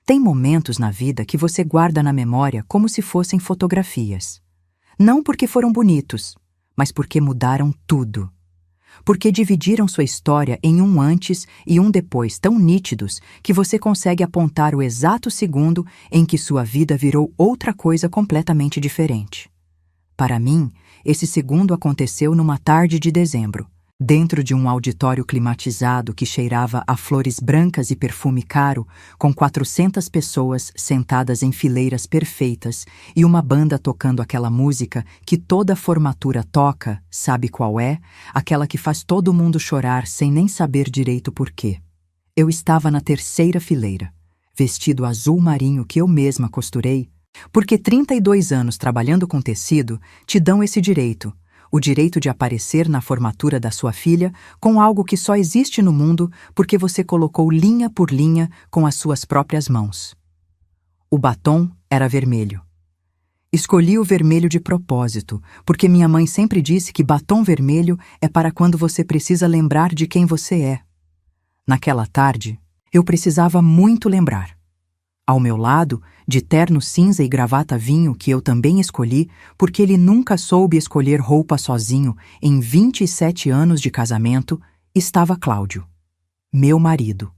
Tem momentos na vida que você guarda na memória como se fossem fotografias. Não porque foram bonitos, mas porque mudaram tudo. Porque dividiram sua história em um antes e um depois tão nítidos que você consegue apontar o exato segundo em que sua vida virou outra coisa completamente diferente. Para mim, esse segundo aconteceu numa tarde de dezembro, dentro de um auditório climatizado que cheirava a flores brancas e perfume caro, com 400 pessoas sentadas em fileiras perfeitas e uma banda tocando aquela música que toda formatura toca, sabe qual é? Aquela que faz todo mundo chorar sem nem saber direito por quê. Eu estava na terceira fileira, vestido azul marinho que eu mesma costurei, porque 32 anos trabalhando com tecido te dão esse direito, o direito de aparecer na formatura da sua filha com algo que só existe no mundo porque você colocou linha por linha com as suas próprias mãos. O batom era vermelho. Escolhi o vermelho de propósito, porque minha mãe sempre disse que batom vermelho é para quando você precisa lembrar de quem você é. Naquela tarde, eu precisava muito lembrar. Ao meu lado, de terno cinza e gravata vinho que eu também escolhi, porque ele nunca soube escolher roupa sozinho em 27 anos de casamento, estava Cláudio, meu marido.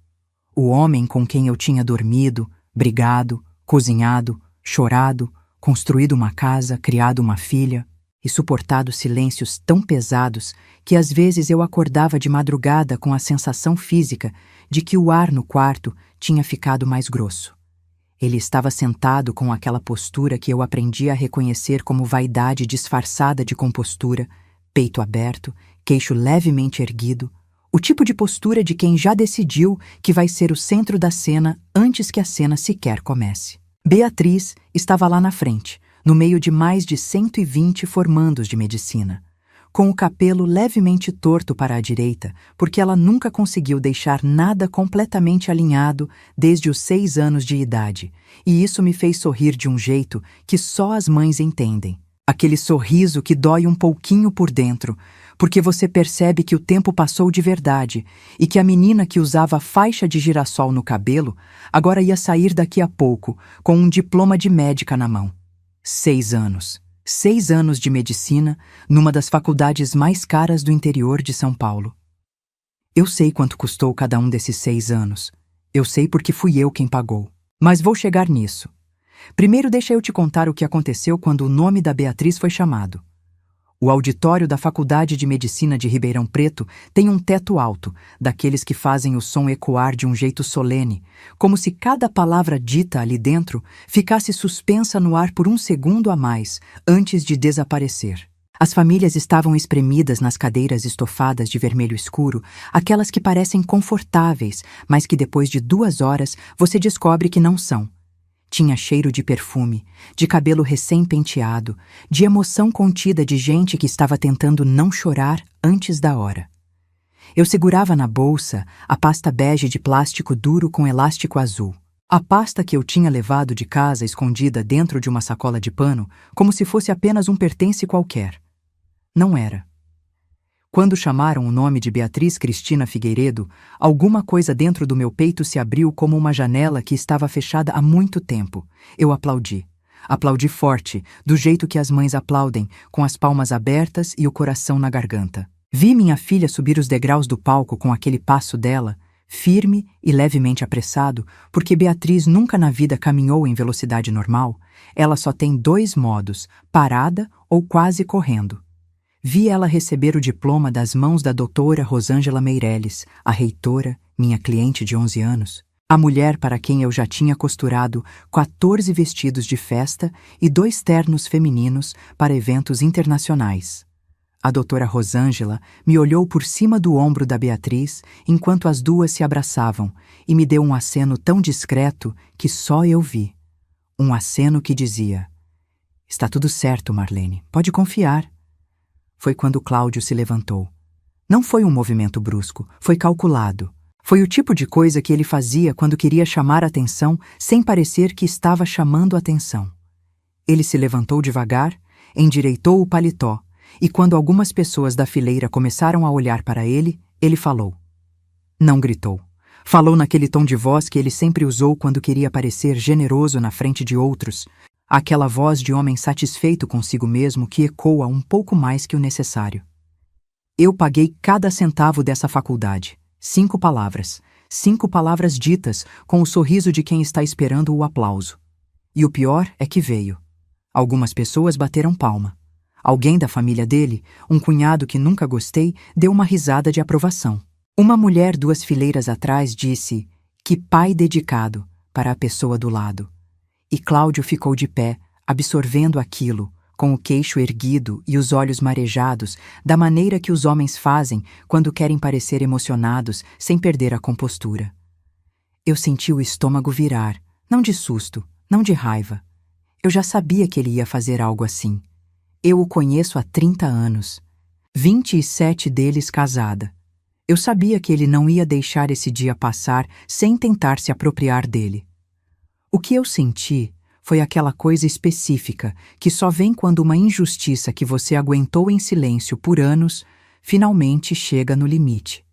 O homem com quem eu tinha dormido, brigado, cozinhado, chorado, construído uma casa, criado uma filha e suportado silêncios tão pesados que às vezes eu acordava de madrugada com a sensação física de que o ar no quarto tinha ficado mais grosso. Ele estava sentado com aquela postura que eu aprendi a reconhecer como vaidade disfarçada de compostura, peito aberto, queixo levemente erguido, o tipo de postura de quem já decidiu que vai ser o centro da cena antes que a cena sequer comece. Beatriz estava lá na frente, no meio de mais de 120 formandos de medicina, com o cabelo levemente torto para a direita, porque ela nunca conseguiu deixar nada completamente alinhado desde os 6 anos de idade, e isso me fez sorrir de um jeito que só as mães entendem. Aquele sorriso que dói um pouquinho por dentro, porque você percebe que o tempo passou de verdade e que a menina que usava faixa de girassol no cabelo agora ia sair daqui a pouco com um diploma de médica na mão. 6 anos. 6 anos de medicina numa das faculdades mais caras do interior de São Paulo. Eu sei quanto custou cada um desses 6 anos. Eu sei porque fui eu quem pagou. Mas vou chegar nisso. Primeiro deixa eu te contar o que aconteceu quando o nome da Beatriz foi chamado. O auditório da Faculdade de Medicina de Ribeirão Preto tem um teto alto, daqueles que fazem o som ecoar de um jeito solene, como se cada palavra dita ali dentro ficasse suspensa no ar por um segundo a mais, antes de desaparecer. As famílias estavam espremidas nas cadeiras estofadas de vermelho escuro, aquelas que parecem confortáveis, mas que depois de 2 horas você descobre que não são. Tinha cheiro de perfume, de cabelo recém-penteado, de emoção contida de gente que estava tentando não chorar antes da hora. Eu segurava na bolsa a pasta bege de plástico duro com elástico azul. A pasta que eu tinha levado de casa escondida dentro de uma sacola de pano, como se fosse apenas um pertence qualquer. Não era. Quando chamaram o nome de Beatriz Cristina Figueiredo, alguma coisa dentro do meu peito se abriu como uma janela que estava fechada há muito tempo. Eu aplaudi. Aplaudi forte, do jeito que as mães aplaudem, com as palmas abertas e o coração na garganta. Vi minha filha subir os degraus do palco com aquele passo dela, firme e levemente apressado, porque Beatriz nunca na vida caminhou em velocidade normal. Ela só tem 2 modos, parada ou quase correndo. Vi ela receber o diploma das mãos da doutora Rosângela Meirelles, a reitora, minha cliente de 11 anos, a mulher para quem eu já tinha costurado 14 vestidos de festa e 2 ternos femininos para eventos internacionais. A doutora Rosângela me olhou por cima do ombro da Beatriz enquanto as duas se abraçavam e me deu um aceno tão discreto que só eu vi. Um aceno que dizia: "Está tudo certo, Marlene, pode confiar." Foi quando Cláudio se levantou. Não foi um movimento brusco, foi calculado. Foi o tipo de coisa que ele fazia quando queria chamar a atenção sem parecer que estava chamando a atenção. Ele se levantou devagar, endireitou o paletó, e quando algumas pessoas da fileira começaram a olhar para ele, ele falou. Não gritou. Falou naquele tom de voz que ele sempre usou quando queria parecer generoso na frente de outros, aquela voz de homem satisfeito consigo mesmo que ecoa um pouco mais que o necessário. Eu paguei cada centavo dessa faculdade. 5 palavras. 5 palavras ditas com o sorriso de quem está esperando o aplauso. E o pior é que veio. Algumas pessoas bateram palma. Alguém da família dele, um cunhado que nunca gostei, deu uma risada de aprovação. Uma mulher 2 fileiras atrás disse, "Que pai dedicado", para a pessoa do lado. E Cláudio ficou de pé, absorvendo aquilo, com o queixo erguido e os olhos marejados, da maneira que os homens fazem quando querem parecer emocionados sem perder a compostura. Eu senti o estômago virar, não de susto, não de raiva. Eu já sabia que ele ia fazer algo assim. Eu o conheço há 30 anos, 27 deles casada. Eu sabia que ele não ia deixar esse dia passar sem tentar se apropriar dele. O que eu senti foi aquela coisa específica que só vem quando uma injustiça que você aguentou em silêncio por anos finalmente chega no limite.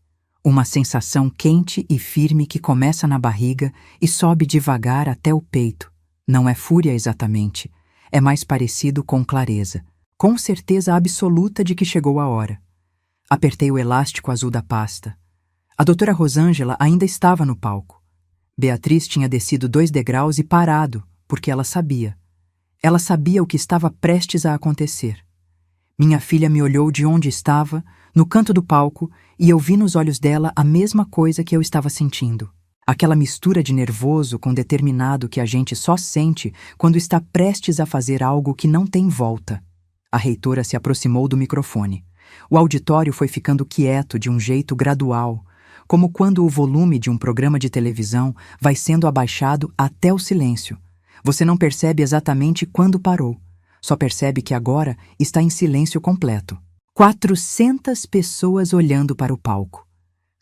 Uma sensação quente e firme que começa na barriga e sobe devagar até o peito. Não é fúria exatamente, é mais parecido com clareza, com certeza absoluta de que chegou a hora. Apertei o elástico azul da pasta. A doutora Rosângela ainda estava no palco. Beatriz tinha descido 2 degraus e parado, porque ela sabia. Ela sabia o que estava prestes a acontecer. Minha filha me olhou de onde estava, no canto do palco, e eu vi nos olhos dela a mesma coisa que eu estava sentindo. Aquela mistura de nervoso com determinado que a gente só sente quando está prestes a fazer algo que não tem volta. A reitora se aproximou do microfone. O auditório foi ficando quieto de um jeito gradual, como quando o volume de um programa de televisão vai sendo abaixado até o silêncio. Você não percebe exatamente quando parou, só percebe que agora está em silêncio completo. 400 pessoas olhando para o palco.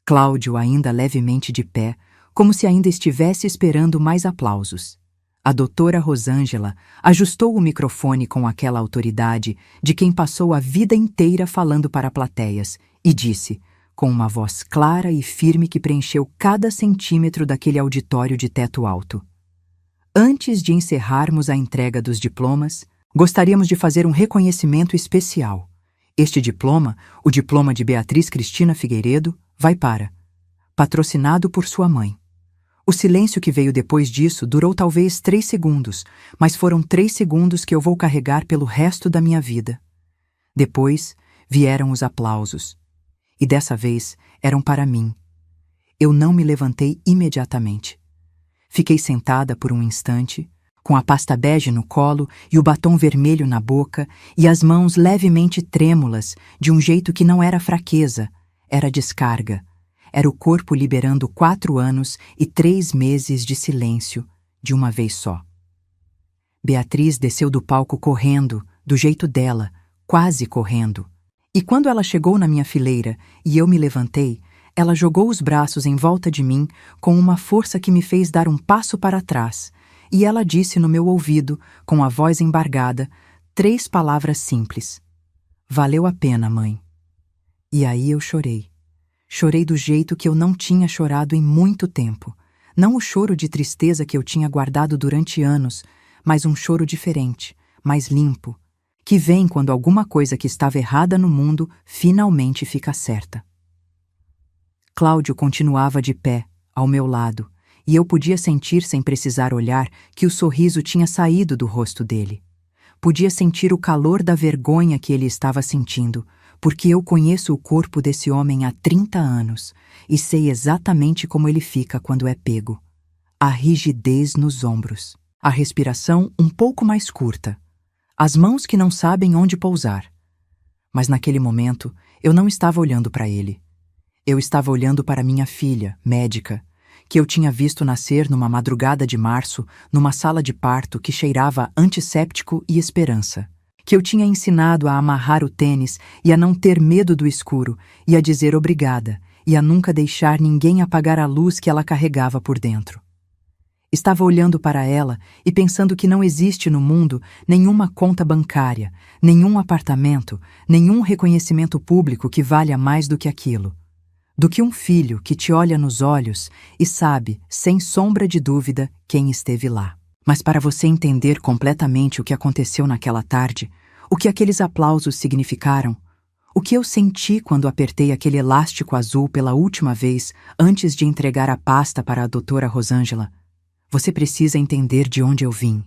Cláudio ainda levemente de pé, como se ainda estivesse esperando mais aplausos. A doutora Rosângela ajustou o microfone com aquela autoridade de quem passou a vida inteira falando para plateias e disse, com uma voz clara e firme que preencheu cada centímetro daquele auditório de teto alto: "Antes de encerrarmos a entrega dos diplomas, gostaríamos de fazer um reconhecimento especial. Este diploma, o diploma de Beatriz Cristina Figueiredo, vai para... patrocinado por sua mãe." O silêncio que veio depois disso durou talvez 3 segundos, mas foram 3 segundos que eu vou carregar pelo resto da minha vida. Depois vieram os aplausos. E dessa vez eram para mim. Eu não me levantei imediatamente. Fiquei sentada por um instante, com a pasta bege no colo e o batom vermelho na boca e as mãos levemente trêmulas, de um jeito que não era fraqueza, era descarga. Era o corpo liberando 4 anos e 3 meses de silêncio, de uma vez só. Beatriz desceu do palco correndo, do jeito dela, quase correndo. E quando ela chegou na minha fileira e eu me levantei, ela jogou os braços em volta de mim com uma força que me fez dar um passo para trás, e ela disse no meu ouvido, com a voz embargada, 3 palavras simples: "Valeu a pena, mãe." E aí eu chorei. Chorei do jeito que eu não tinha chorado em muito tempo. Não o choro de tristeza que eu tinha guardado durante anos, mas um choro diferente, mais limpo, que vem quando alguma coisa que estava errada no mundo finalmente fica certa. Cláudio continuava de pé, ao meu lado, e eu podia sentir sem precisar olhar que o sorriso tinha saído do rosto dele. Podia sentir o calor da vergonha que ele estava sentindo, porque eu conheço o corpo desse homem há 30 anos e sei exatamente como ele fica quando é pego. A rigidez nos ombros, a respiração um pouco mais curta, as mãos que não sabem onde pousar. Mas naquele momento, eu não estava olhando para ele. Eu estava olhando para minha filha, médica, que eu tinha visto nascer numa madrugada de março, numa sala de parto que cheirava antisséptico e esperança. Que eu tinha ensinado a amarrar o tênis e a não ter medo do escuro, e a dizer obrigada, e a nunca deixar ninguém apagar a luz que ela carregava por dentro. Estava olhando para ela e pensando que não existe no mundo nenhuma conta bancária, nenhum apartamento, nenhum reconhecimento público que valha mais do que aquilo. do que um filho que te olha nos olhos e sabe, sem sombra de dúvida, quem esteve lá. Mas para você entender completamente o que aconteceu naquela tarde, o que aqueles aplausos significaram, o que eu senti quando apertei aquele elástico azul pela última vez antes de entregar a pasta para a doutora Rosângela, você precisa entender de onde eu vim.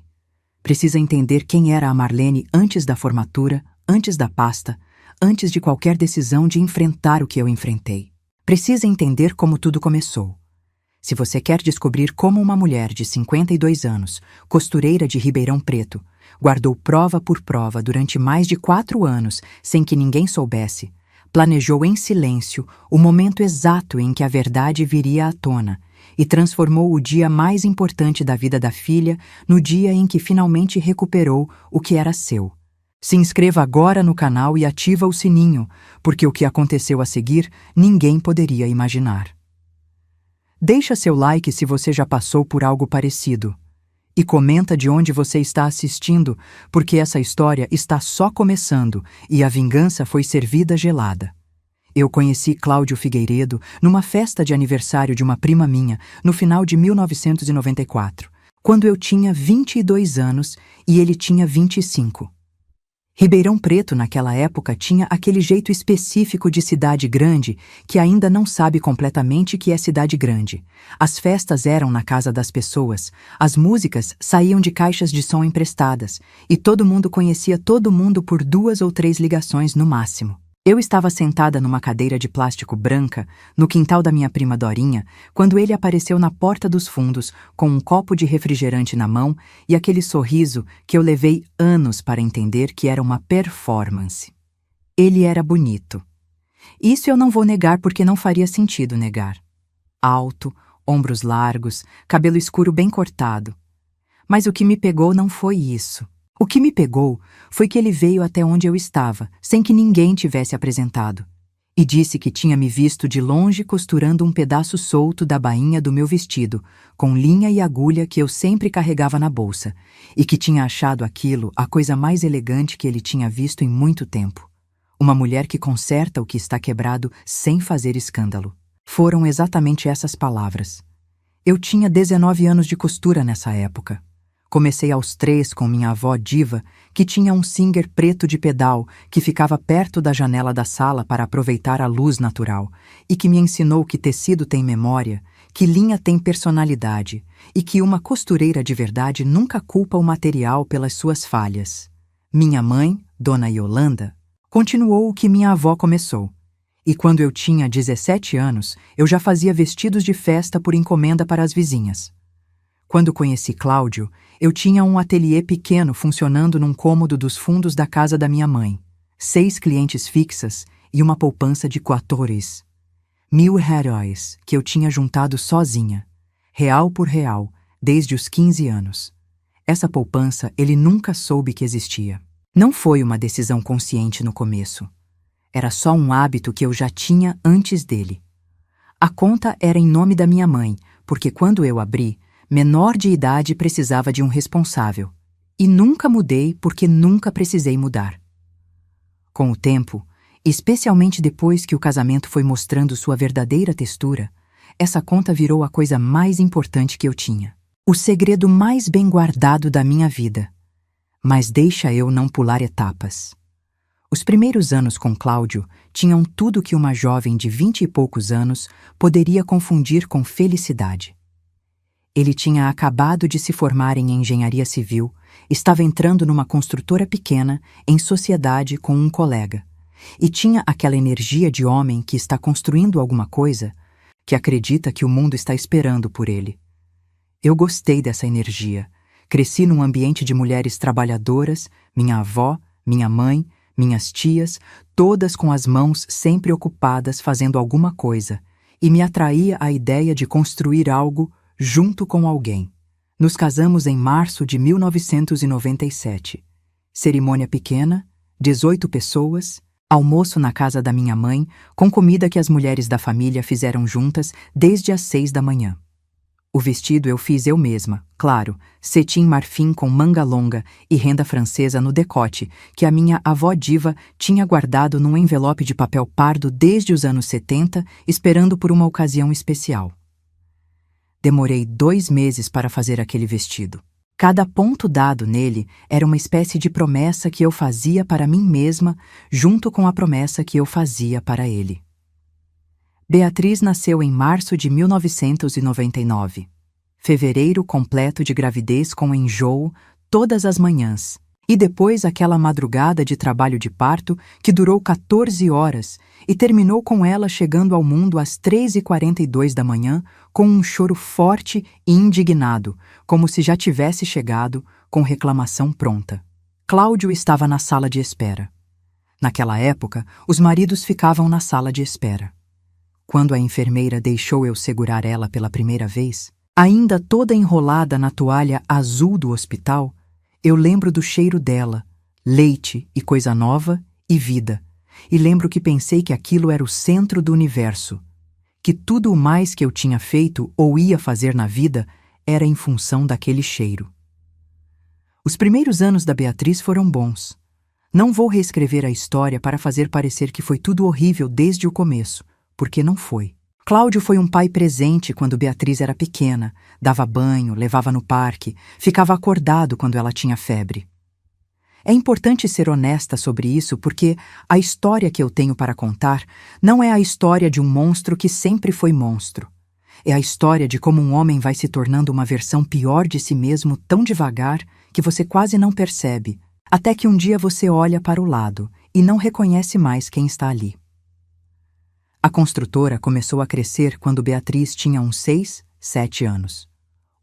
Precisa entender quem era a Marlene antes da formatura, antes da pasta, antes de qualquer decisão de enfrentar o que eu enfrentei. Precisa entender como tudo começou. Se você quer descobrir como uma mulher de 52 anos, costureira de Ribeirão Preto, guardou prova por prova durante mais de 4 anos sem que ninguém soubesse, planejou em silêncio o momento exato em que a verdade viria à tona e transformou o dia mais importante da vida da filha no dia em que finalmente recuperou o que era seu. Se inscreva agora no canal e ativa o sininho, porque o que aconteceu a seguir ninguém poderia imaginar. Deixa seu like se você já passou por algo parecido. E comenta de onde você está assistindo, porque essa história está só começando e a vingança foi servida gelada. Eu conheci Cláudio Figueiredo numa festa de aniversário de uma prima minha no final de 1994, quando eu tinha 22 anos e ele tinha 25. Ribeirão Preto, naquela época, tinha aquele jeito específico de cidade grande que ainda não sabe completamente que é cidade grande. As festas eram na casa das pessoas, as músicas saíam de caixas de som emprestadas e todo mundo conhecia todo mundo por 2 ou 3 ligações no máximo. Eu estava sentada numa cadeira de plástico branca, no quintal da minha prima Dorinha, quando ele apareceu na porta dos fundos, com um copo de refrigerante na mão e aquele sorriso que eu levei anos para entender que era uma performance. Ele era bonito. Isso eu não vou negar porque não faria sentido negar. Alto, ombros largos, cabelo escuro bem cortado. Mas o que me pegou não foi isso. O que me pegou foi que ele veio até onde eu estava, sem que ninguém tivesse apresentado, e disse que tinha me visto de longe costurando um pedaço solto da bainha do meu vestido, com linha e agulha que eu sempre carregava na bolsa, e que tinha achado aquilo a coisa mais elegante que ele tinha visto em muito tempo. Uma mulher que conserta o que está quebrado sem fazer escândalo. Foram exatamente essas palavras. Eu tinha 19 anos de costura nessa época. Comecei aos 3 com minha avó Diva, que tinha um Singer preto de pedal que ficava perto da janela da sala para aproveitar a luz natural e que me ensinou que tecido tem memória, que linha tem personalidade e que uma costureira de verdade nunca culpa o material pelas suas falhas. Minha mãe, Dona Yolanda, continuou o que minha avó começou. E quando eu tinha 17 anos, eu já fazia vestidos de festa por encomenda para as vizinhas. Quando conheci Cláudio, eu tinha um ateliê pequeno funcionando num cômodo dos fundos da casa da minha mãe, 6 clientes fixas e uma poupança de 14 mil reais que eu tinha juntado sozinha, real por real, desde os 15 anos. Essa poupança ele nunca soube que existia. Não foi uma decisão consciente no começo. Era só um hábito que eu já tinha antes dele. A conta era em nome da minha mãe, porque quando eu abri, menor de idade precisava de um responsável. E nunca mudei porque nunca precisei mudar. Com o tempo, especialmente depois que o casamento foi mostrando sua verdadeira textura, essa conta virou a coisa mais importante que eu tinha. O segredo mais bem guardado da minha vida. Mas deixa eu não pular etapas. Os primeiros anos com Cláudio tinham tudo que uma jovem de 20 e poucos anos poderia confundir com felicidade. Ele tinha acabado de se formar em engenharia civil, estava entrando numa construtora pequena, em sociedade com um colega, e tinha aquela energia de homem que está construindo alguma coisa, que acredita que o mundo está esperando por ele. Eu gostei dessa energia. Cresci num ambiente de mulheres trabalhadoras, minha avó, minha mãe, minhas tias, todas com as mãos sempre ocupadas fazendo alguma coisa, e me atraía a ideia de construir algo junto com alguém. Nos casamos em março de 1997. Cerimônia pequena, 18 pessoas, almoço na casa da minha mãe, com comida que as mulheres da família fizeram juntas desde as 6 da manhã. O vestido eu fiz eu mesma, claro, cetim marfim com manga longa e renda francesa no decote, que a minha avó diva tinha guardado num envelope de papel pardo desde os anos 70, esperando por uma ocasião especial. Demorei 2 meses para fazer aquele vestido. Cada ponto dado nele era uma espécie de promessa que eu fazia para mim mesma, junto com a promessa que eu fazia para ele. Beatriz nasceu em março de 1999. Fevereiro completo de gravidez com enjoo todas as manhãs. E depois aquela madrugada de trabalho de parto que durou 14 horas e terminou com ela chegando ao mundo às 3h42 da manhã com um choro forte e indignado, como se já tivesse chegado com reclamação pronta. Cláudio estava na sala de espera. Naquela época, os maridos ficavam na sala de espera. Quando a enfermeira deixou eu segurar ela pela primeira vez, ainda toda enrolada na toalha azul do hospital, eu lembro do cheiro dela, leite e coisa nova e vida, e lembro que pensei que aquilo era o centro do universo, que tudo o mais que eu tinha feito ou ia fazer na vida era em função daquele cheiro. Os primeiros anos da Beatriz foram bons. Não vou reescrever a história para fazer parecer que foi tudo horrível desde o começo, porque não foi. Cláudio foi um pai presente quando Beatriz era pequena, dava banho, levava no parque, ficava acordado quando ela tinha febre. É importante ser honesta sobre isso porque a história que eu tenho para contar não é a história de um monstro que sempre foi monstro. É a história de como um homem vai se tornando uma versão pior de si mesmo tão devagar que você quase não percebe, até que um dia você olha para o lado e não reconhece mais quem está ali. A construtora começou a crescer quando Beatriz tinha uns 6, 7 anos.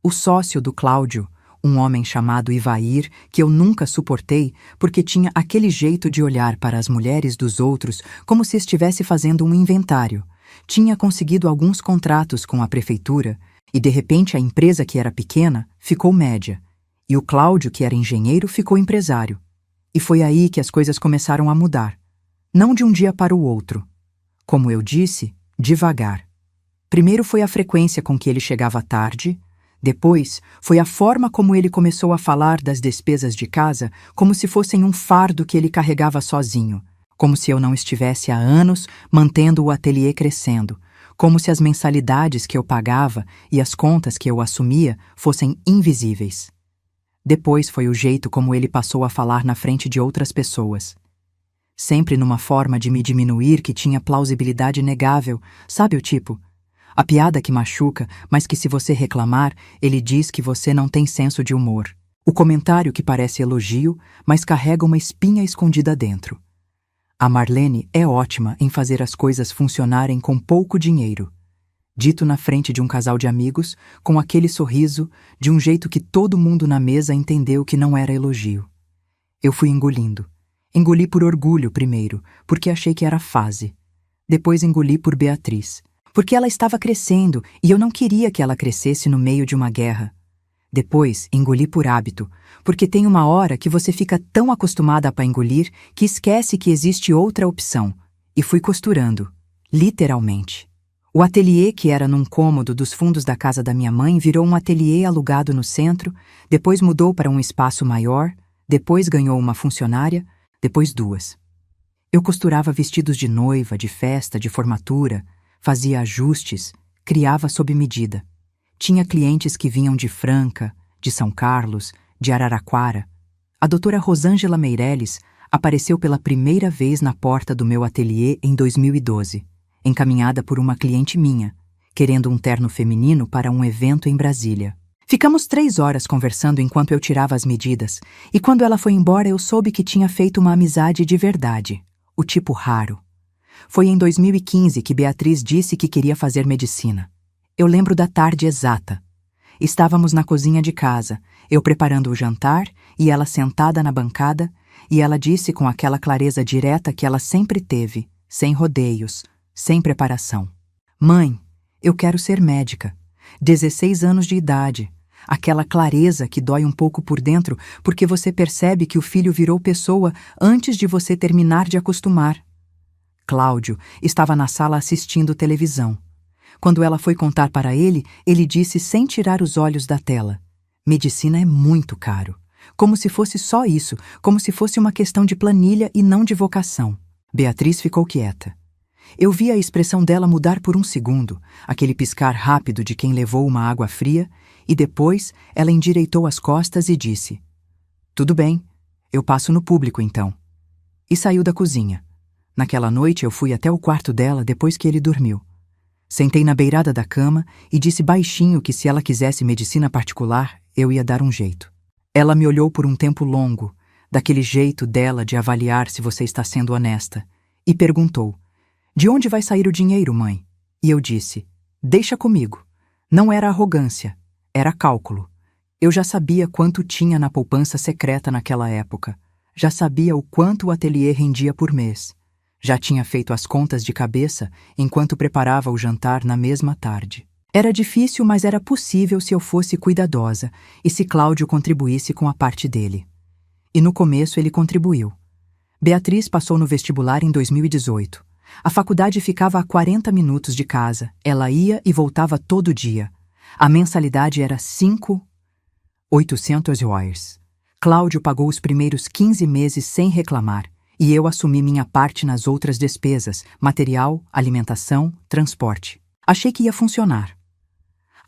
O sócio do Cláudio, um homem chamado Ivair, que eu nunca suportei porque tinha aquele jeito de olhar para as mulheres dos outros como se estivesse fazendo um inventário, tinha conseguido alguns contratos com a prefeitura e, de repente, a empresa que era pequena ficou média, e o Cláudio, que era engenheiro, ficou empresário. E foi aí que as coisas começaram a mudar. Não de um dia para o outro. Como eu disse, devagar. Primeiro foi a frequência com que ele chegava tarde, depois foi a forma como ele começou a falar das despesas de casa como se fossem um fardo que ele carregava sozinho, como se eu não estivesse há anos mantendo o ateliê crescendo, como se as mensalidades que eu pagava e as contas que eu assumia fossem invisíveis. Depois foi o jeito como ele passou a falar na frente de outras pessoas. Sempre numa forma de me diminuir que tinha plausibilidade negável, sabe o tipo? A piada que machuca, mas que se você reclamar, ele diz que você não tem senso de humor. O comentário que parece elogio, mas carrega uma espinha escondida dentro. A Marlene é ótima em fazer as coisas funcionarem com pouco dinheiro. Dito na frente de um casal de amigos, com aquele sorriso, de um jeito que todo mundo na mesa entendeu que não era elogio. Eu fui engolindo. Engoli por orgulho primeiro, porque achei que era fase. Depois engoli por Beatriz, porque ela estava crescendo e eu não queria que ela crescesse no meio de uma guerra. Depois engoli por hábito, porque tem uma hora que você fica tão acostumada a engolir que esquece que existe outra opção. E fui costurando, literalmente. O ateliê, que era num cômodo dos fundos da casa da minha mãe, virou um ateliê alugado no centro, depois mudou para um espaço maior, depois ganhou uma funcionária, depois 2. Eu costurava vestidos de noiva, de festa, de formatura, fazia ajustes, criava sob medida. Tinha clientes que vinham de Franca, de São Carlos, de Araraquara. A doutora Rosângela Meirelles apareceu pela primeira vez na porta do meu ateliê em 2012, encaminhada por uma cliente minha, querendo um terno feminino para um evento em Brasília. Ficamos 3 horas conversando enquanto eu tirava as medidas, e quando ela foi embora eu soube que tinha feito uma amizade de verdade, o tipo raro. Foi em 2015 que Beatriz disse que queria fazer medicina. Eu lembro da tarde exata. Estávamos na cozinha de casa, eu preparando o jantar e ela sentada na bancada, e ela disse com aquela clareza direta que ela sempre teve, sem rodeios, sem preparação: "Mãe, eu quero ser médica. 16 anos de idade. Aquela clareza que dói um pouco por dentro porque você percebe que o filho virou pessoa antes de você terminar de acostumar." Cláudio estava na sala assistindo televisão. Quando ela foi contar para ele, ele disse sem tirar os olhos da tela: medicina é muito caro. Como se fosse só isso, como se fosse uma questão de planilha e não de vocação. Beatriz ficou quieta. Eu vi a expressão dela mudar por um segundo, aquele piscar rápido de quem levou uma água fria, e depois ela endireitou as costas e disse: tudo bem, eu passo no público então. E saiu da cozinha. Naquela noite eu fui até o quarto dela depois que ele dormiu. Sentei na beirada da cama e disse baixinho que se ela quisesse medicina particular, eu ia dar um jeito. Ela me olhou por um tempo longo, daquele jeito dela de avaliar se você está sendo honesta, e perguntou: de onde vai sair o dinheiro, mãe? E eu disse: deixa comigo. Não era arrogância, era cálculo. Eu já sabia quanto tinha na poupança secreta naquela época. Já sabia o quanto o ateliê rendia por mês. Já tinha feito as contas de cabeça enquanto preparava o jantar na mesma tarde. Era difícil, mas era possível se eu fosse cuidadosa e se Cláudio contribuísse com a parte dele. E no começo ele contribuiu. Beatriz passou no vestibular em 2018. A faculdade ficava a 40 minutos de casa. Ela ia e voltava todo dia. A mensalidade era $5.800. Cláudio pagou os primeiros 15 meses sem reclamar, e eu assumi minha parte nas outras despesas, material, alimentação, transporte. Achei que ia funcionar.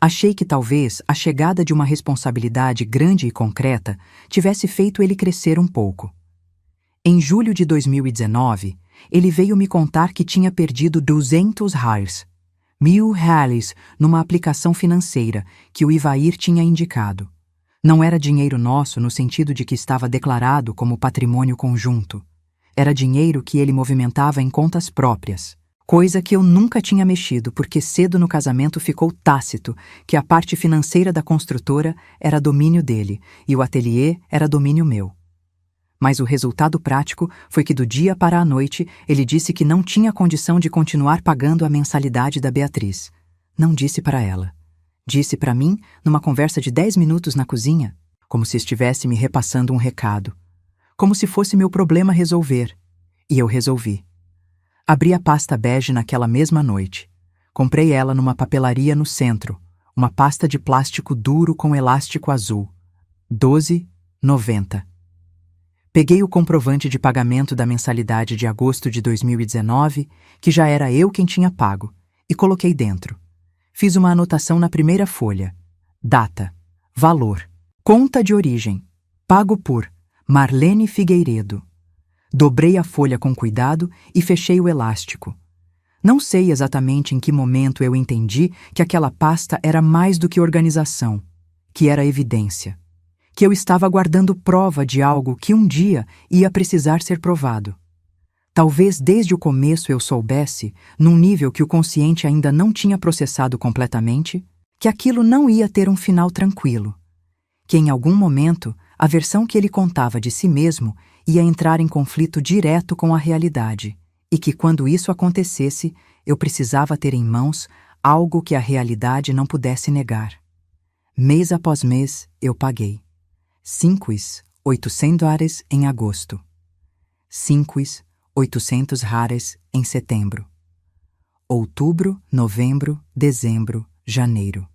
Achei que talvez a chegada de uma responsabilidade grande e concreta tivesse feito ele crescer um pouco. Em julho de 2019, ele veio me contar que tinha perdido R$200, R$1.000, numa aplicação financeira que o Ivair tinha indicado. Não era dinheiro nosso no sentido de que estava declarado como patrimônio conjunto. Era dinheiro que ele movimentava em contas próprias. Coisa que eu nunca tinha mexido porque cedo no casamento ficou tácito que a parte financeira da construtora era domínio dele e o ateliê era domínio meu. Mas o resultado prático foi que do dia para a noite ele disse que não tinha condição de continuar pagando a mensalidade da Beatriz. Não disse para ela. Disse para mim numa conversa de 10 minutos na cozinha, como se estivesse me repassando um recado. Como se fosse meu problema resolver. E eu resolvi. Abri a pasta bege naquela mesma noite. Comprei ela numa papelaria no centro, uma pasta de plástico duro com elástico azul. R$12,90. Peguei o comprovante de pagamento da mensalidade de agosto de 2019, que já era eu quem tinha pago, e coloquei dentro. Fiz uma anotação na primeira folha. Data, valor, conta de origem, pago por Marlene Figueiredo. Dobrei a folha com cuidado e fechei o elástico. Não sei exatamente em que momento eu entendi que aquela pasta era mais do que organização, que era evidência, que eu estava guardando prova de algo que um dia ia precisar ser provado. Talvez desde o começo eu soubesse, num nível que o consciente ainda não tinha processado completamente, que aquilo não ia ter um final tranquilo, que em algum momento a versão que ele contava de si mesmo ia entrar em conflito direto com a realidade, e que quando isso acontecesse, eu precisava ter em mãos algo que a realidade não pudesse negar. Mês após mês, eu paguei. $5.800 em agosto. $5.800 em setembro. Outubro, novembro, dezembro, janeiro.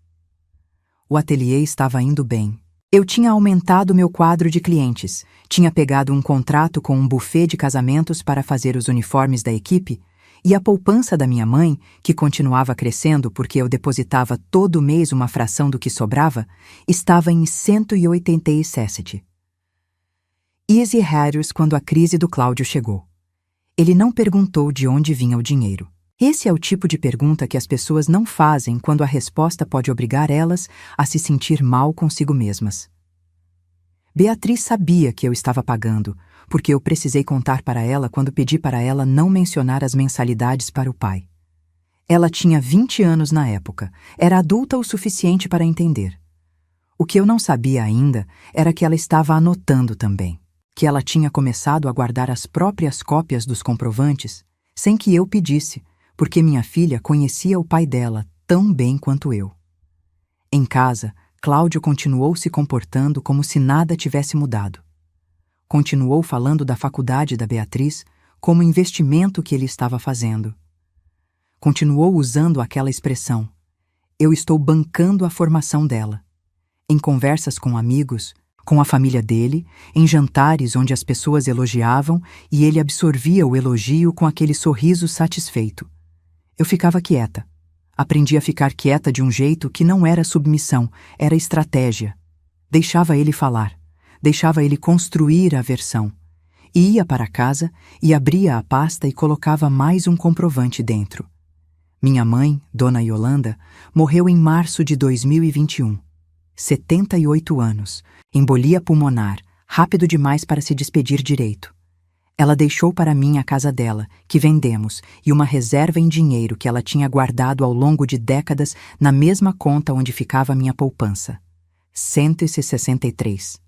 O ateliê estava indo bem. Eu tinha aumentado meu quadro de clientes, tinha pegado um contrato com um buffet de casamentos para fazer os uniformes da equipe, e a poupança da minha mãe, que continuava crescendo porque eu depositava todo mês uma fração do que sobrava, estava em 187. Easy Harris quando a crise do Cláudio chegou. Ele não perguntou de onde vinha o dinheiro. Esse é o tipo de pergunta que as pessoas não fazem quando a resposta pode obrigar elas a se sentir mal consigo mesmas. Beatriz sabia que eu estava pagando, porque eu precisei contar para ela quando pedi para ela não mencionar as mensalidades para o pai. Ela tinha 20 anos na época, era adulta o suficiente para entender. O que eu não sabia ainda era que ela estava anotando também, que ela tinha começado a guardar as próprias cópias dos comprovantes, sem que eu pedisse, porque minha filha conhecia o pai dela tão bem quanto eu. Em casa, Cláudio continuou se comportando como se nada tivesse mudado. Continuou falando da faculdade da Beatriz como investimento que ele estava fazendo. continuou usando aquela expressão. Eu estou bancando a formação dela. Em conversas com amigos, com a família dele, em jantares onde as pessoas elogiavam e ele absorvia o elogio com aquele sorriso satisfeito. Eu ficava quieta. Aprendi a ficar quieta de um jeito que não era submissão, era estratégia. Deixava ele falar, deixava ele construir a versão. E ia para casa e abria a pasta e colocava mais um comprovante dentro. Minha mãe, Dona Yolanda, morreu em março de 2021. 78 anos, embolia pulmonar, rápido demais para se despedir direito. Ela deixou para mim a casa dela, que vendemos, e uma reserva em dinheiro que ela tinha guardado ao longo de décadas na mesma conta onde ficava a minha poupança. 163.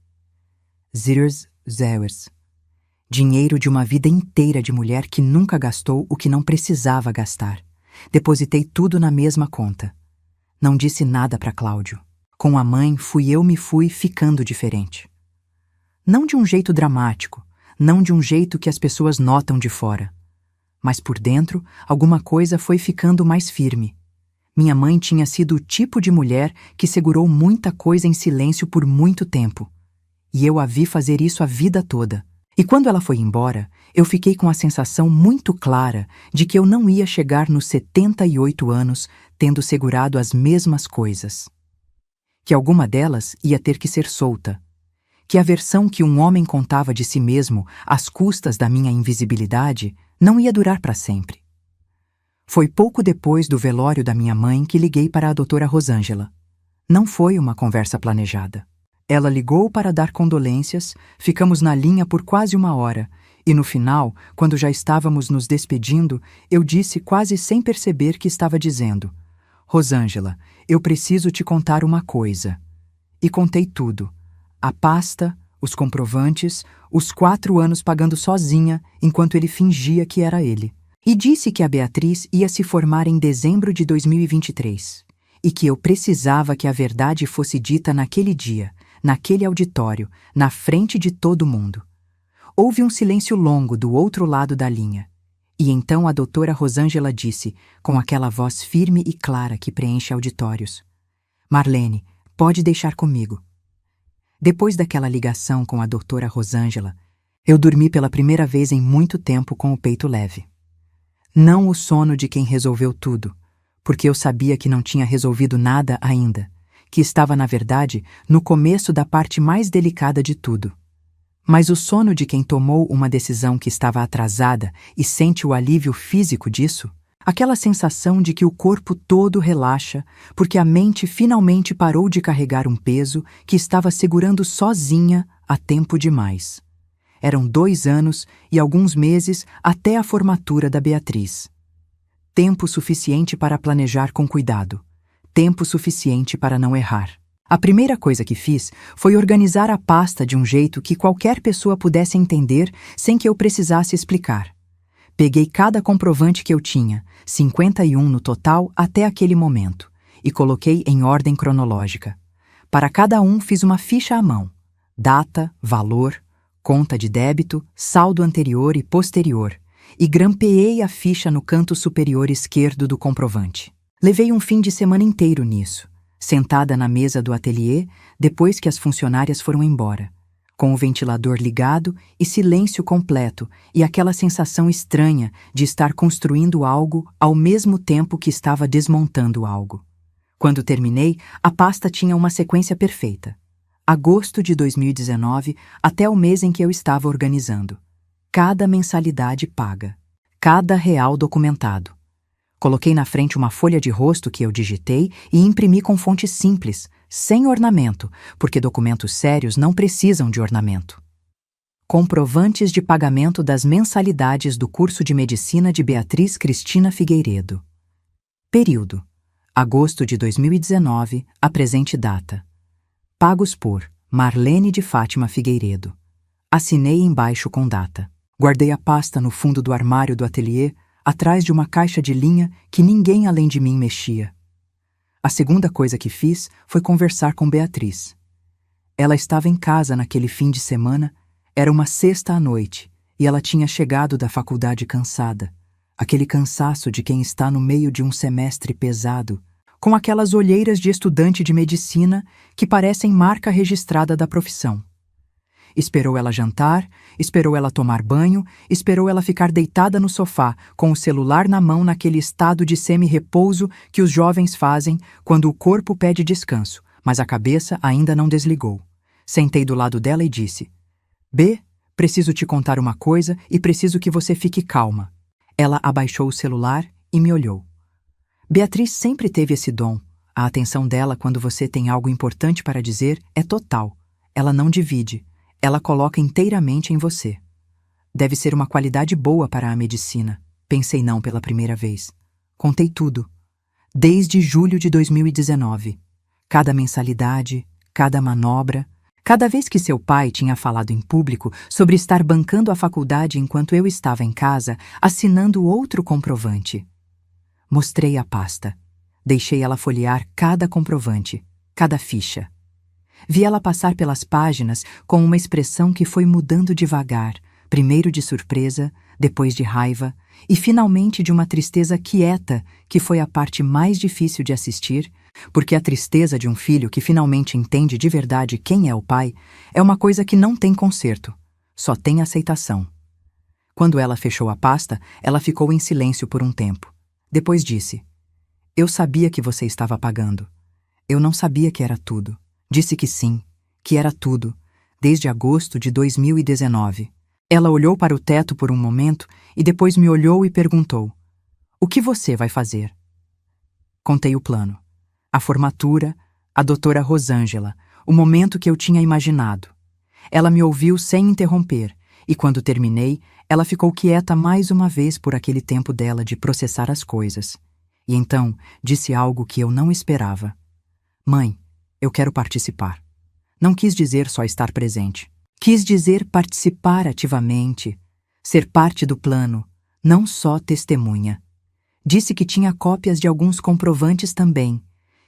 Zers. Dinheiro de uma vida inteira de mulher que nunca gastou o que não precisava gastar. Depositei tudo na mesma conta. Não disse nada para Cláudio. Com a mãe, me fui ficando diferente. Não de um jeito dramático, não de um jeito que as pessoas notam de fora. Mas por dentro, alguma coisa foi ficando mais firme. Minha mãe tinha sido o tipo de mulher que segurou muita coisa em silêncio por muito tempo. E eu a vi fazer isso a vida toda. E quando ela foi embora, eu fiquei com a sensação muito clara de que eu não ia chegar nos 78 anos tendo segurado as mesmas coisas. Que alguma delas ia ter que ser solta. Que a versão que um homem contava de si mesmo às custas da minha invisibilidade não ia durar para sempre. Foi pouco depois do velório da minha mãe que liguei para a doutora Rosângela. Não foi uma conversa planejada. Ela ligou para dar condolências, ficamos na linha por quase 1 hora, e no final, quando já estávamos nos despedindo, eu disse quase sem perceber que estava dizendo: Rosângela, eu preciso te contar uma coisa. E contei tudo. A pasta, os comprovantes, os 4 anos pagando sozinha, enquanto ele fingia que era ele. E disse que a Beatriz ia se formar em dezembro de 2023, e que eu precisava que a verdade fosse dita naquele dia, naquele auditório, na frente de todo mundo. Houve um silêncio longo do outro lado da linha. E então a doutora Rosângela disse, com aquela voz firme e clara que preenche auditórios: Marlene, pode deixar comigo. Depois daquela ligação com a doutora Rosângela, eu dormi pela primeira vez em muito tempo com o peito leve. Não o sono de quem resolveu tudo, porque eu sabia que não tinha resolvido nada ainda, que estava, na verdade, no começo da parte mais delicada de tudo. Mas o sono de quem tomou uma decisão que estava atrasada e sente o alívio físico disso, aquela sensação de que o corpo todo relaxa porque a mente finalmente parou de carregar um peso que estava segurando sozinha há tempo demais. Eram 2 anos e alguns meses até a formatura da Beatriz. Tempo suficiente para planejar com cuidado. Tempo suficiente para não errar. A primeira coisa que fiz foi organizar a pasta de um jeito que qualquer pessoa pudesse entender sem que eu precisasse explicar. Peguei cada comprovante que eu tinha, 51 no total até aquele momento, e coloquei em ordem cronológica. Para cada um fiz uma ficha à mão. Data, valor, conta de débito, saldo anterior e posterior, e grampeei a ficha no canto superior esquerdo do comprovante. Levei um fim de semana inteiro nisso, sentada na mesa do ateliê depois que as funcionárias foram embora, com o ventilador ligado e silêncio completo e aquela sensação estranha de estar construindo algo ao mesmo tempo que estava desmontando algo. Quando terminei, a pasta tinha uma sequência perfeita. Agosto de 2019 até o mês em que eu estava organizando. Cada mensalidade paga. Cada real documentado. Coloquei na frente uma folha de rosto que eu digitei e imprimi com fonte simples, sem ornamento, porque documentos sérios não precisam de ornamento. Comprovantes de pagamento das mensalidades do curso de medicina de Beatriz Cristina Figueiredo. Período: agosto de 2019, a presente data. Pagos por Marlene de Fátima Figueiredo. Assinei embaixo com data. Guardei a pasta no fundo do armário do ateliê, atrás de uma caixa de linha que ninguém além de mim mexia. A segunda coisa que fiz foi conversar com Beatriz. Ela estava em casa naquele fim de semana, era uma sexta à noite, e ela tinha chegado da faculdade cansada. aquele cansaço de quem está no meio de um semestre pesado, com aquelas olheiras de estudante de medicina que parecem marca registrada da profissão. Esperou ela jantar, esperou ela tomar banho, esperou ela ficar deitada no sofá, com o celular na mão naquele estado de semi-repouso que os jovens fazem quando o corpo pede descanso, mas a cabeça ainda não desligou. Sentei do lado dela e disse: B, preciso te contar uma coisa e preciso que você fique calma. Ela abaixou o celular e me olhou. Beatriz sempre teve esse dom. A atenção dela quando você tem algo importante para dizer é total. Ela não divide. Ela coloca inteiramente em você. Deve ser uma qualidade boa para a medicina. Pensei não pela primeira vez. Contei tudo. Desde julho de 2019. Cada mensalidade, cada manobra, cada vez que seu pai tinha falado em público sobre estar bancando a faculdade enquanto eu estava em casa, assinando outro comprovante. Mostrei a pasta. Deixei ela folhear cada comprovante, cada ficha. Vi ela passar pelas páginas com uma expressão que foi mudando devagar, primeiro de surpresa, depois de raiva e finalmente de uma tristeza quieta, que foi a parte mais difícil de assistir, porque a tristeza de um filho que finalmente entende de verdade quem é o pai é uma coisa que não tem conserto, só tem aceitação. Quando ela fechou a pasta, ela ficou em silêncio por um tempo. Depois disse: Eu sabia que você estava pagando. Eu não sabia que era tudo. Disse que sim, que era tudo, desde agosto de 2019. Ela olhou para o teto por um momento e depois me olhou e perguntou: O que você vai fazer? Contei o plano. A formatura, a doutora Rosângela, o momento que eu tinha imaginado. Ela me ouviu sem interromper e, quando terminei, ela ficou quieta mais uma vez por aquele tempo dela de processar as coisas. E então disse algo que eu não esperava. Mãe, eu quero participar. Não quis dizer só estar presente. Quis dizer participar ativamente, ser parte do plano, não só testemunha. Disse que tinha cópias de alguns comprovantes também,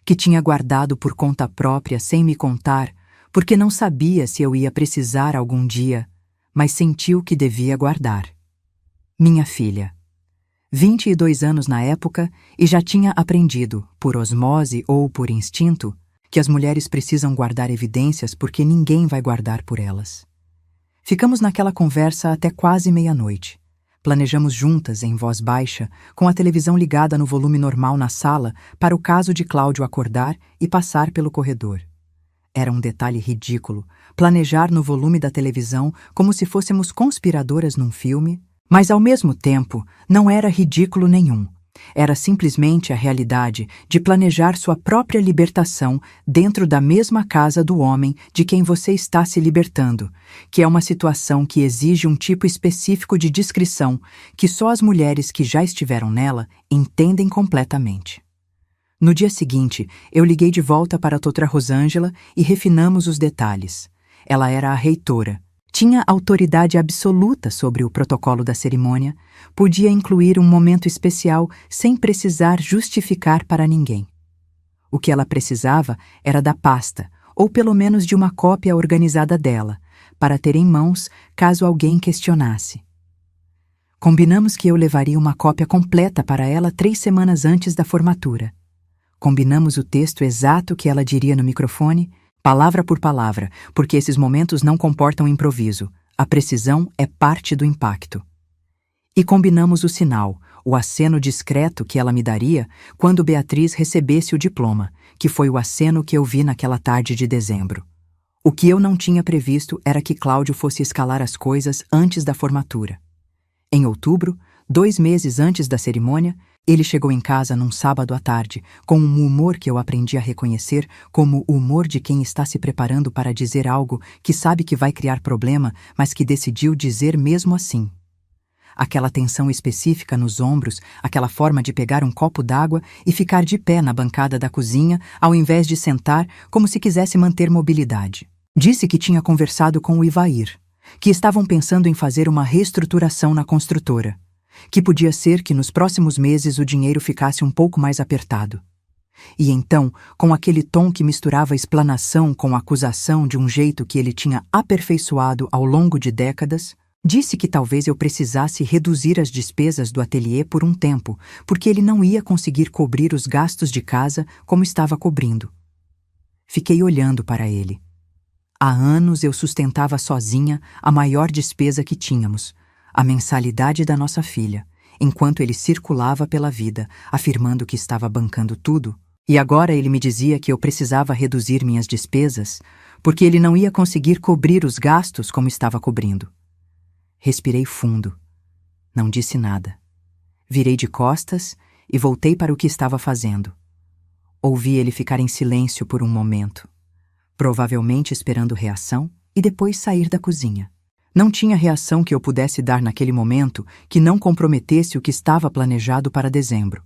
que tinha guardado por conta própria sem me contar, porque não sabia se eu ia precisar algum dia, mas sentiu que devia guardar. Minha filha. 22 anos na época e já tinha aprendido, por osmose ou por instinto, que as mulheres precisam guardar evidências porque ninguém vai guardar por elas. Ficamos naquela conversa até quase meia-noite. Planejamos juntas, em voz baixa, com a televisão ligada no volume normal na sala, para o caso de Cláudio acordar e passar pelo corredor. Era um detalhe ridículo, planejar no volume da televisão como se fôssemos conspiradoras num filme, mas ao mesmo tempo não era ridículo nenhum. Era simplesmente a realidade de planejar sua própria libertação dentro da mesma casa do homem de quem você está se libertando, que é uma situação que exige um tipo específico de discrição que só as mulheres que já estiveram nela entendem completamente. No dia seguinte, eu liguei de volta para a doutora Rosângela e refinamos os detalhes. Ela era a reitora. Tinha autoridade absoluta sobre o protocolo da cerimônia, podia incluir um momento especial sem precisar justificar para ninguém. O que ela precisava era da pasta, ou pelo menos de uma cópia organizada dela, para ter em mãos caso alguém questionasse. Combinamos que eu levaria uma cópia completa para ela 3 semanas antes da formatura. Combinamos o texto exato que ela diria no microfone, palavra por palavra, porque esses momentos não comportam improviso. A precisão é parte do impacto. E combinamos o sinal, o aceno discreto que ela me daria quando Beatriz recebesse o diploma, que foi o aceno que eu vi naquela tarde de dezembro. O que eu não tinha previsto era que Cláudio fosse escalar as coisas antes da formatura. Em outubro, 2 meses antes da cerimônia, ele chegou em casa num sábado à tarde, com um humor que eu aprendi a reconhecer como o humor de quem está se preparando para dizer algo que sabe que vai criar problema, mas que decidiu dizer mesmo assim. Aquela tensão específica nos ombros, aquela forma de pegar um copo d'água e ficar de pé na bancada da cozinha, ao invés de sentar, como se quisesse manter mobilidade. Disse que tinha conversado com o Ivair, que estavam pensando em fazer uma reestruturação na construtora, que podia ser que nos próximos meses o dinheiro ficasse um pouco mais apertado. E então, com aquele tom que misturava explanação com acusação de um jeito que ele tinha aperfeiçoado ao longo de décadas, Disse que talvez eu precisasse reduzir as despesas do ateliê por um tempo, porque ele não ia conseguir cobrir os gastos de casa como estava cobrindo. Fiquei olhando para ele. Há anos eu sustentava sozinha a maior despesa que tínhamos, a mensalidade da nossa filha, enquanto ele circulava pela vida, afirmando que estava bancando tudo, e agora ele me dizia que eu precisava reduzir minhas despesas, porque ele não ia conseguir cobrir os gastos como estava cobrindo. Respirei fundo. Não disse nada. Virei de costas e voltei para o que estava fazendo. Ouvi ele ficar em silêncio por um momento, provavelmente esperando reação, e depois sair da cozinha. Não tinha reação que eu pudesse dar naquele momento que não comprometesse o que estava planejado para dezembro.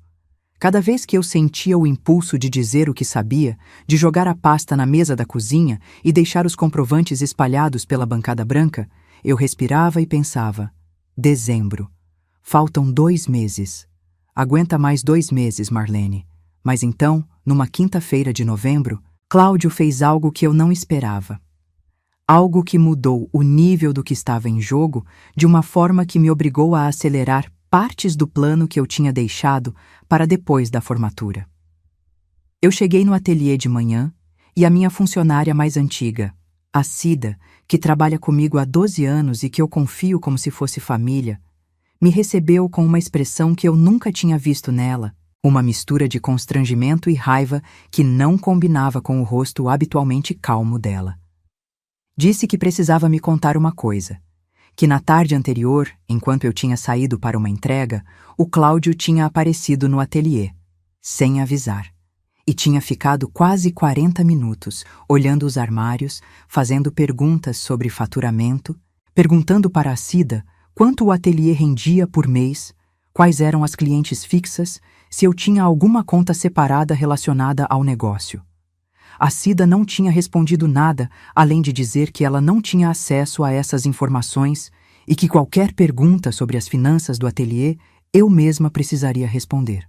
Cada vez que eu sentia o impulso de dizer o que sabia, de jogar a pasta na mesa da cozinha e deixar os comprovantes espalhados pela bancada branca, eu respirava e pensava: dezembro. Faltam 2 meses. Aguenta mais 2 meses, Marlene. Mas então, numa quinta-feira de novembro, Cláudio fez algo que eu não esperava. Algo que mudou o nível do que estava em jogo de uma forma que me obrigou a acelerar partes do plano que eu tinha deixado para depois da formatura. Eu cheguei no ateliê de manhã e a minha funcionária mais antiga, a Cida, que trabalha comigo há 12 anos e que eu confio como se fosse família, me recebeu com uma expressão que eu nunca tinha visto nela, uma mistura de constrangimento e raiva que não combinava com o rosto habitualmente calmo dela. Disse que precisava me contar uma coisa, que na tarde anterior, enquanto eu tinha saído para uma entrega, o Cláudio tinha aparecido no ateliê, sem avisar, e tinha ficado quase 40 minutos olhando os armários, fazendo perguntas sobre faturamento, perguntando para a Cida quanto o ateliê rendia por mês, quais eram as clientes fixas, se eu tinha alguma conta separada relacionada ao negócio. A Cida não tinha respondido nada, além de dizer que ela não tinha acesso a essas informações e que qualquer pergunta sobre as finanças do ateliê eu mesma precisaria responder.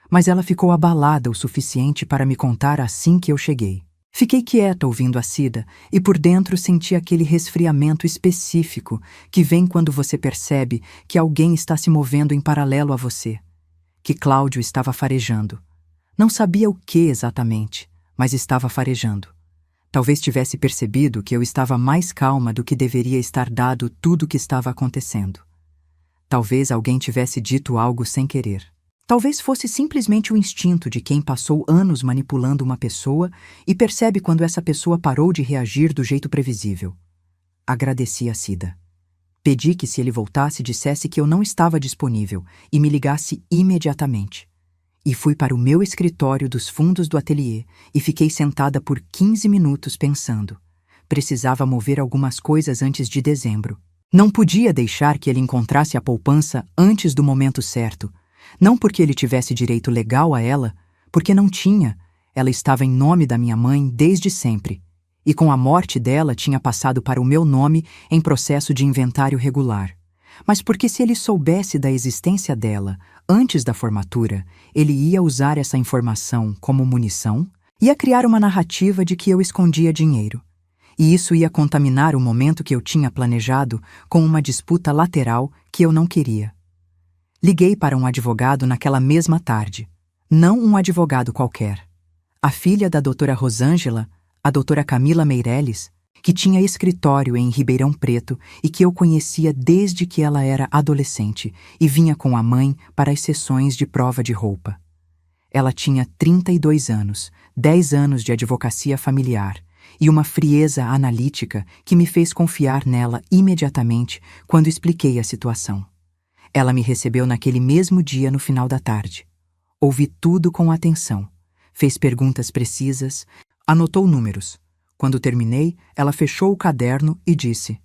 Mas ela ficou abalada o suficiente para me contar assim que eu cheguei. Fiquei quieta ouvindo a Cida e por dentro senti aquele resfriamento específico que vem quando você percebe que alguém está se movendo em paralelo a você, que Cláudio estava farejando. Não sabia o que exatamente, mas estava farejando. Talvez tivesse percebido que eu estava mais calma do que deveria estar dado tudo o que estava acontecendo. Talvez alguém tivesse dito algo sem querer. Talvez fosse simplesmente o instinto de quem passou anos manipulando uma pessoa e percebe quando essa pessoa parou de reagir do jeito previsível. Agradeci a Cida. Pedi que, se ele voltasse, dissesse que eu não estava disponível e me ligasse imediatamente. E fui para o meu escritório dos fundos do ateliê e fiquei sentada por 15 minutos pensando. Precisava mover algumas coisas antes de dezembro. Não podia deixar que ele encontrasse a poupança antes do momento certo. Não porque ele tivesse direito legal a ela, porque não tinha. Ela estava em nome da minha mãe desde sempre. E com a morte dela tinha passado para o meu nome em processo de inventário regular. Mas porque se ele soubesse da existência dela antes da formatura, ele ia usar essa informação como munição, ia criar uma narrativa de que eu escondia dinheiro. E isso ia contaminar o momento que eu tinha planejado com uma disputa lateral que eu não queria. Liguei para um advogado naquela mesma tarde. Não um advogado qualquer. A filha da doutora Rosângela, a doutora Camila Meirelles, que tinha escritório em Ribeirão Preto e que eu conhecia desde que ela era adolescente e vinha com a mãe para as sessões de prova de roupa. Ela tinha 32 anos, 10 anos de advocacia familiar e uma frieza analítica que me fez confiar nela imediatamente quando expliquei a situação. Ela me recebeu naquele mesmo dia no final da tarde. Ouvi tudo com atenção. Fez perguntas precisas, anotou números. Quando terminei, ela fechou o caderno e disse: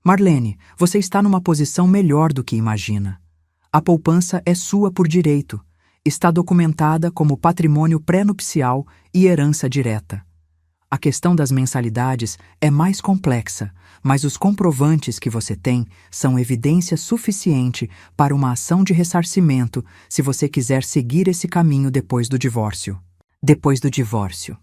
Marlene, você está numa posição melhor do que imagina. A poupança é sua por direito. Está documentada como patrimônio pré-nupcial e herança direta. A questão das mensalidades é mais complexa, mas os comprovantes que você tem são evidência suficiente para uma ação de ressarcimento se você quiser seguir esse caminho depois do divórcio. Depois do divórcio.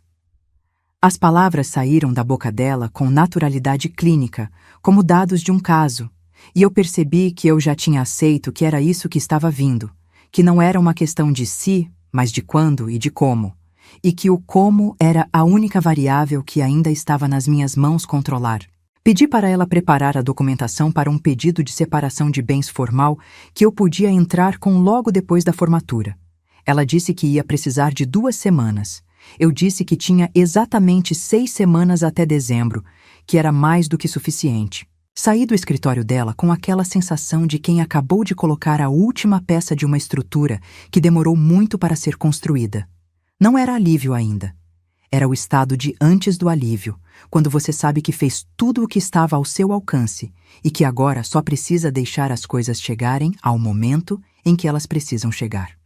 As palavras saíram da boca dela com naturalidade clínica, como dados de um caso, E eu percebi que eu já tinha aceito que era isso que estava vindo, que não era uma questão de se, mas de quando e de como, e que o como era a única variável que ainda estava nas minhas mãos controlar. Pedi para ela preparar a documentação para um pedido de separação de bens formal que eu podia entrar com logo depois da formatura. Ela disse que ia precisar de 2 semanas. Eu disse que tinha exatamente 6 semanas até dezembro, que era mais do que suficiente. Saí do escritório dela com aquela sensação de quem acabou de colocar a última peça de uma estrutura que demorou muito para ser construída. Não era alívio ainda. Era o estado de antes do alívio, quando você sabe que fez tudo o que estava ao seu alcance e que agora só precisa deixar as coisas chegarem ao momento em que elas precisam chegar.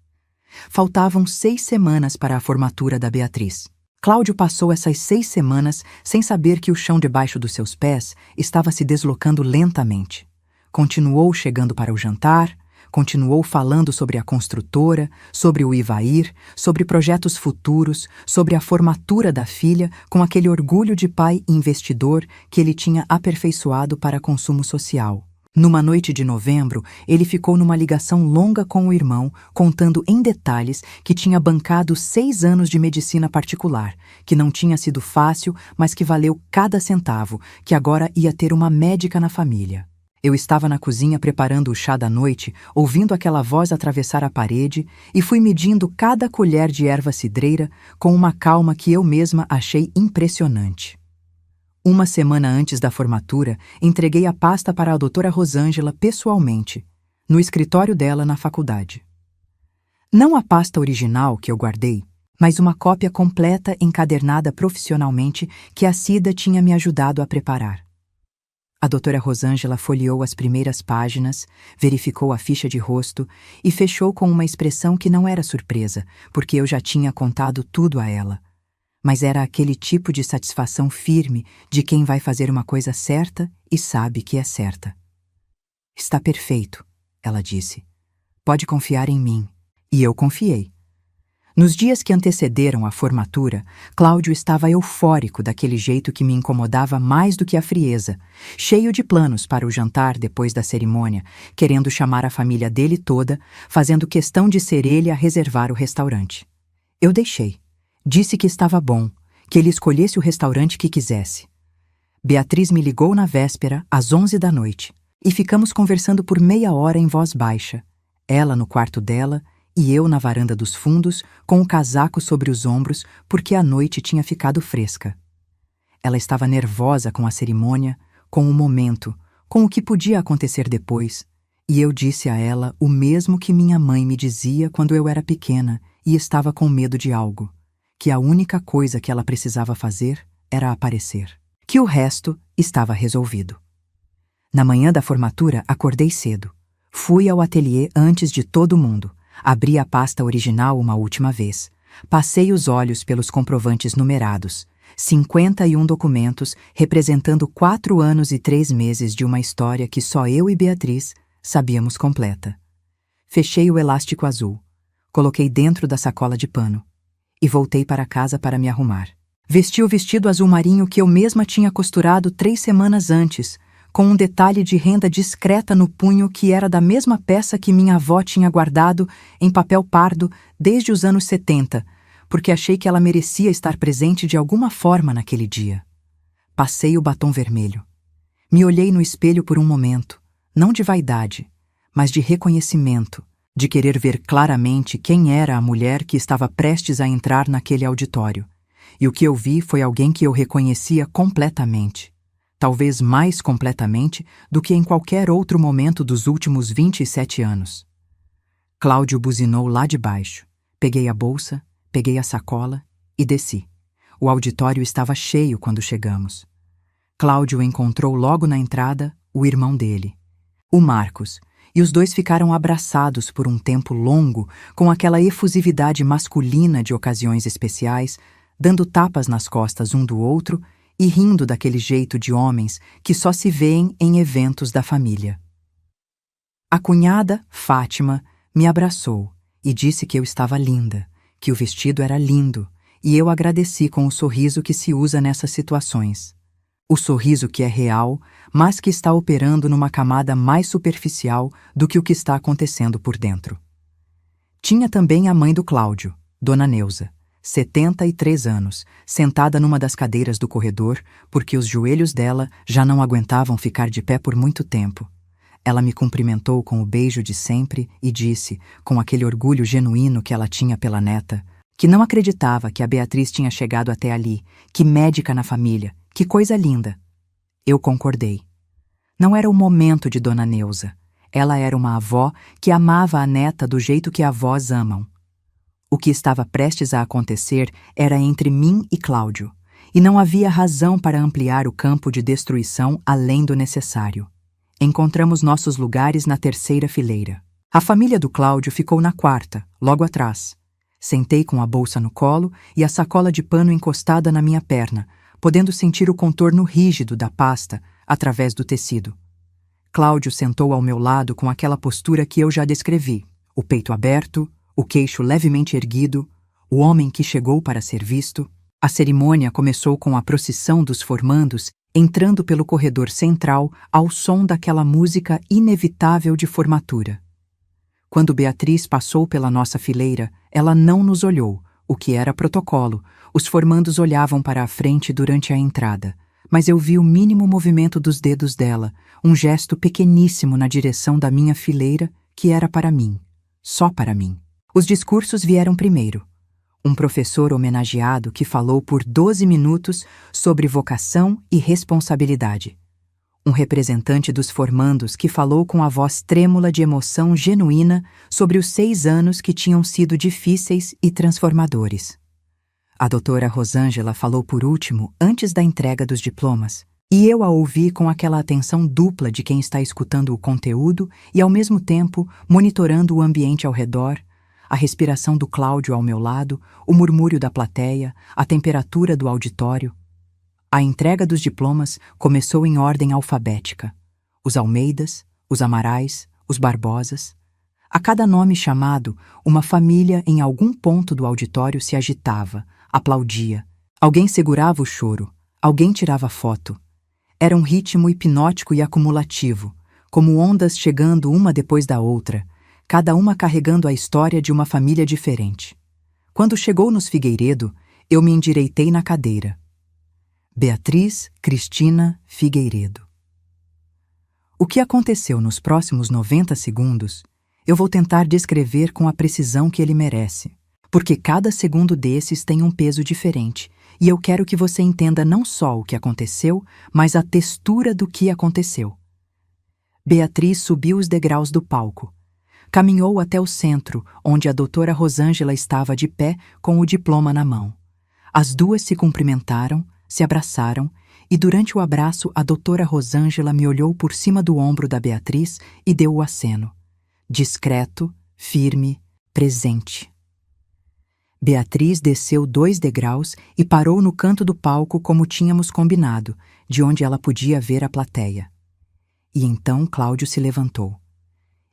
Faltavam 6 semanas para a formatura da Beatriz. Cláudio passou essas 6 semanas sem saber que o chão debaixo dos seus pés estava se deslocando lentamente. Continuou chegando para o jantar, continuou falando sobre a construtora, sobre o Ivair, sobre projetos futuros, sobre a formatura da filha, com aquele orgulho de pai investidor que ele tinha aperfeiçoado para consumo social. Numa noite de novembro, ele ficou numa ligação longa com o irmão, contando em detalhes que tinha bancado 6 anos de medicina particular, que não tinha sido fácil, mas que valeu cada centavo, que agora ia ter uma médica na família. Eu estava na cozinha preparando o chá da noite, ouvindo aquela voz atravessar a parede, e fui medindo cada colher de erva cidreira com uma calma que eu mesma achei impressionante. 1 semana antes da formatura, entreguei a pasta para a doutora Rosângela pessoalmente, no escritório dela na faculdade. Não a pasta original que eu guardei, mas uma cópia completa encadernada profissionalmente que a Cida tinha me ajudado a preparar. A doutora Rosângela folheou as primeiras páginas, verificou a ficha de rosto e fechou com uma expressão que não era surpresa, porque eu já tinha contado tudo a ela. Mas era aquele tipo de satisfação firme de quem vai fazer uma coisa certa e sabe que é certa. Está perfeito, ela disse. Pode confiar em mim. E eu confiei. Nos dias que antecederam a formatura, Cláudio estava eufórico daquele jeito que me incomodava mais do que a frieza, cheio de planos para o jantar depois da cerimônia, querendo chamar a família dele toda, fazendo questão de ser ele a reservar o restaurante. Eu deixei. Disse que estava bom, que ele escolhesse o restaurante que quisesse. Beatriz me ligou na véspera, às 11 da noite, e ficamos conversando por meia hora em voz baixa, ela no quarto dela e eu na varanda dos fundos, com o casaco sobre os ombros, porque a noite tinha ficado fresca. Ela estava nervosa com a cerimônia, com o momento, com o que podia acontecer depois, e eu disse a ela o mesmo que minha mãe me dizia quando eu era pequena e estava com medo de algo. Que a única coisa que ela precisava fazer era aparecer. Que o resto estava resolvido. Na manhã da formatura, acordei cedo. Fui ao ateliê antes de todo mundo. Abri a pasta original uma última vez. Passei os olhos pelos comprovantes numerados. 51 documentos representando 4 anos e 3 meses de uma história que só eu e Beatriz sabíamos completa. Fechei o elástico azul. Coloquei dentro da sacola de pano. E voltei para casa para me arrumar. Vesti o vestido azul marinho que eu mesma tinha costurado 3 semanas antes, com um detalhe de renda discreta no punho que era da mesma peça que minha avó tinha guardado em papel pardo desde os anos 70, porque achei que ela merecia estar presente de alguma forma naquele dia. Passei o batom vermelho. Me olhei no espelho por um momento, não de vaidade, mas de reconhecimento, de querer ver claramente quem era a mulher que estava prestes a entrar naquele auditório. E o que eu vi foi alguém que eu reconhecia completamente. Talvez mais completamente do que em qualquer outro momento dos últimos 27 anos. Cláudio buzinou lá de baixo. Peguei a bolsa, peguei a sacola e desci. O auditório estava cheio quando chegamos. Cláudio encontrou logo na entrada o irmão dele, o Marcos, e os dois ficaram abraçados por um tempo longo, com aquela efusividade masculina de ocasiões especiais, dando tapas nas costas um do outro e rindo daquele jeito de homens que só se vêem em eventos da família. A cunhada, Fátima, me abraçou e disse que eu estava linda, que o vestido era lindo, e eu agradeci com o sorriso que se usa nessas situações. O sorriso que é real, mas que está operando numa camada mais superficial do que o que está acontecendo por dentro. Tinha também a mãe do Cláudio, Dona Neuza, 73 anos, sentada numa das cadeiras do corredor, porque os joelhos dela já não aguentavam ficar de pé por muito tempo. Ela me cumprimentou com o beijo de sempre e disse, com aquele orgulho genuíno que ela tinha pela neta, que não acreditava que a Beatriz tinha chegado até ali, que médica na família, que coisa linda. Eu concordei. Não era o momento de Dona Neuza. Ela era uma avó que amava a neta do jeito que avós amam. O que estava prestes a acontecer era entre mim e Cláudio, e não havia razão para ampliar o campo de destruição além do necessário. Encontramos nossos lugares na terceira fileira. A família do Cláudio ficou na quarta, logo atrás. Sentei com a bolsa no colo e a sacola de pano encostada na minha perna, podendo sentir o contorno rígido da pasta através do tecido. Cláudio sentou ao meu lado com aquela postura que eu já descrevi, o peito aberto, o queixo levemente erguido, o homem que chegou para ser visto. A cerimônia começou com a procissão dos formandos entrando pelo corredor central ao som daquela música inevitável de formatura. Quando Beatriz passou pela nossa fileira, ela não nos olhou, o que era protocolo. Os formandos olhavam para a frente durante a entrada, mas eu vi o mínimo movimento dos dedos dela, um gesto pequeníssimo na direção da minha fileira, que era para mim, só para mim. Os discursos vieram primeiro. Um professor homenageado que falou por 12 minutos sobre vocação e responsabilidade. Um representante dos formandos que falou com a voz trêmula de emoção genuína sobre os 6 anos que tinham sido difíceis e transformadores. A doutora Rosângela falou por último, antes da entrega dos diplomas, e eu a ouvi com aquela atenção dupla de quem está escutando o conteúdo e, ao mesmo tempo, monitorando o ambiente ao redor, a respiração do Cláudio ao meu lado, o murmúrio da plateia, a temperatura do auditório. A entrega dos diplomas começou em ordem alfabética. Os Almeidas, os Amarais, os Barbosas. A cada nome chamado, uma família em algum ponto do auditório se agitava, aplaudia. Alguém segurava o choro, alguém tirava foto. Era um ritmo hipnótico e acumulativo, como ondas chegando uma depois da outra, cada uma carregando a história de uma família diferente. Quando chegou nos Figueiredo, eu me endireitei na cadeira. Beatriz Cristina Figueiredo. O que aconteceu nos próximos 90 segundos, eu vou tentar descrever com a precisão que ele merece, porque cada segundo desses tem um peso diferente, e eu quero que você entenda não só o que aconteceu, mas a textura do que aconteceu. Beatriz subiu os degraus do palco. Caminhou até o centro, onde a doutora Rosângela estava de pé com o diploma na mão. As duas se cumprimentaram, se abraçaram, e durante o abraço a doutora Rosângela me olhou por cima do ombro da Beatriz e deu o aceno. Discreto, firme, presente. Beatriz desceu 2 degraus e parou no canto do palco como tínhamos combinado, de onde ela podia ver a plateia. E então Cláudio se levantou.